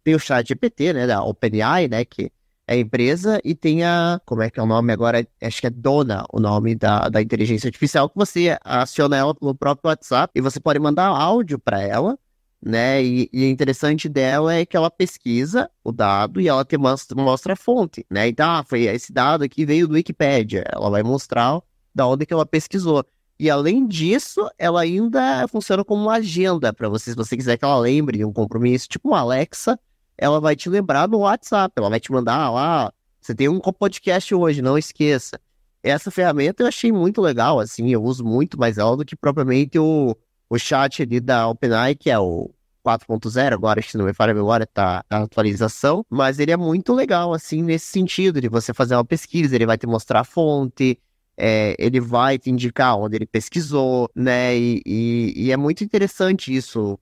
tem o chat GPT, né, da OpenAI, né, que é a empresa, e tem como é que é o nome agora? Acho que é Dona, o nome da inteligência artificial, que você aciona ela pelo próprio WhatsApp, e você pode mandar áudio para ela, né? E o interessante dela é que ela pesquisa o dado e ela te mostra a fonte, né? Então, foi esse dado aqui veio do Wikipedia. Ela vai mostrar da onde que ela pesquisou. E além disso, ela ainda funciona como uma agenda para você, se você quiser que ela lembre de um compromisso, tipo uma Alexa, ela vai te lembrar no WhatsApp, ela vai te mandar lá, você tem um podcast hoje, não esqueça. Essa ferramenta eu achei muito legal, assim, eu uso muito mais ela do que propriamente o chat ali da OpenAI, que é o 4.0, agora, se não me falha a memória, tá na atualização, mas ele é muito legal, assim, nesse sentido, de você fazer uma pesquisa, ele vai te mostrar a fonte, ele vai te indicar onde ele pesquisou, né, e é muito interessante isso,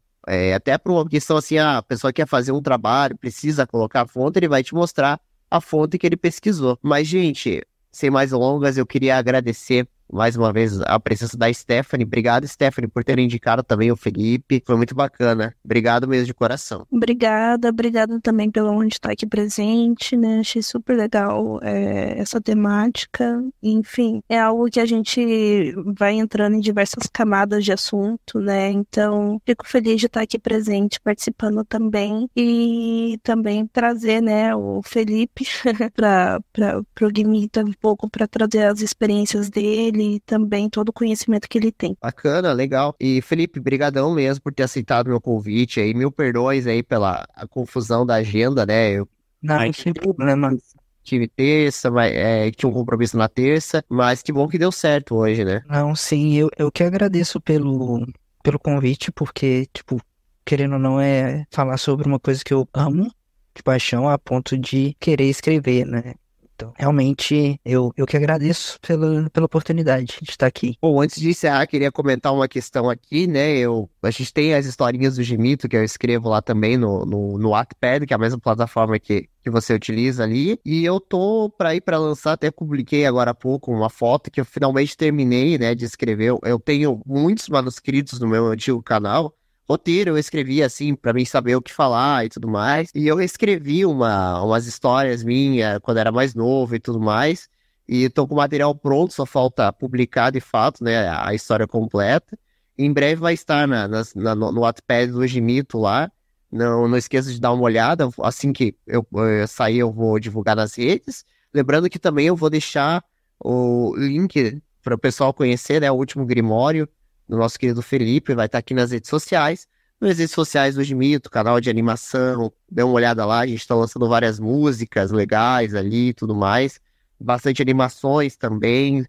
até por uma questão assim, a pessoa quer fazer um trabalho, precisa colocar a fonte, ele vai te mostrar a fonte que ele pesquisou. Mas, gente, sem mais delongas, eu queria agradecer mais uma vez a presença da Stephanie. Obrigado, Stephanie, por ter indicado também o Felipe. Foi muito bacana. Obrigado mesmo de coração. Obrigada também pela onde estar aqui presente, né? Achei super legal essa temática. Enfim, é algo que a gente vai entrando em diversas camadas de assunto, né? Então, fico feliz de estar aqui presente, participando também. E também trazer, né, o Felipe para o Limita um pouco, para trazer as experiências dele e também todo o conhecimento que ele tem. Bacana, legal. E Felipe, brigadão mesmo por ter aceitado meu convite aí. Mil perdões aí pela a confusão da agenda, né? Não, sem problema. Tive terça, mas tinha um compromisso na terça, mas que bom que deu certo hoje, né? Não, sim, eu que agradeço pelo convite, porque, tipo, querendo ou não, é falar sobre uma coisa que eu amo de paixão a ponto de querer escrever, né? Então, realmente, eu que agradeço pela oportunidade de estar aqui. Bom, antes de encerrar, queria comentar uma questão aqui, né? A gente tem as historinhas do Gimito, que eu escrevo lá também no Wattpad, que é a mesma plataforma que você utiliza ali. E eu tô para ir para lançar, até publiquei agora há pouco uma foto que eu finalmente terminei, né, de escrever. Eu tenho muitos manuscritos no meu antigo canal. Roteiro, eu escrevi assim, pra mim saber o que falar e tudo mais. E eu escrevi umas histórias minhas quando era mais novo e tudo mais. E tô com o material pronto, só falta publicar de fato, né, a história completa. Em breve vai estar no Wattpad do Gimito lá. Não esqueça de dar uma olhada. Assim que eu sair, eu vou divulgar nas redes. Lembrando que também eu vou deixar o link para o pessoal conhecer, né, o último Grimório do nosso querido Felipe, vai estar aqui nas redes sociais do Gimito, canal de animação, dê uma olhada lá, a gente está lançando várias músicas legais ali e tudo mais, bastante animações também,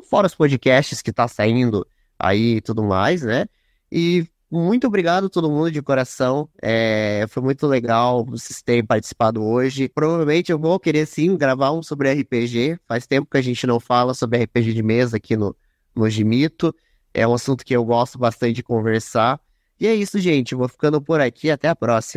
fora os podcasts que tá saindo aí e tudo mais, né, e muito obrigado a todo mundo de coração. Foi muito legal vocês terem participado hoje. Provavelmente eu vou querer sim gravar um sobre RPG. Faz tempo que a gente não fala sobre RPG de mesa aqui no Gimito. É um assunto que eu gosto bastante de conversar. E é isso, gente. Eu vou ficando por aqui. Até a próxima.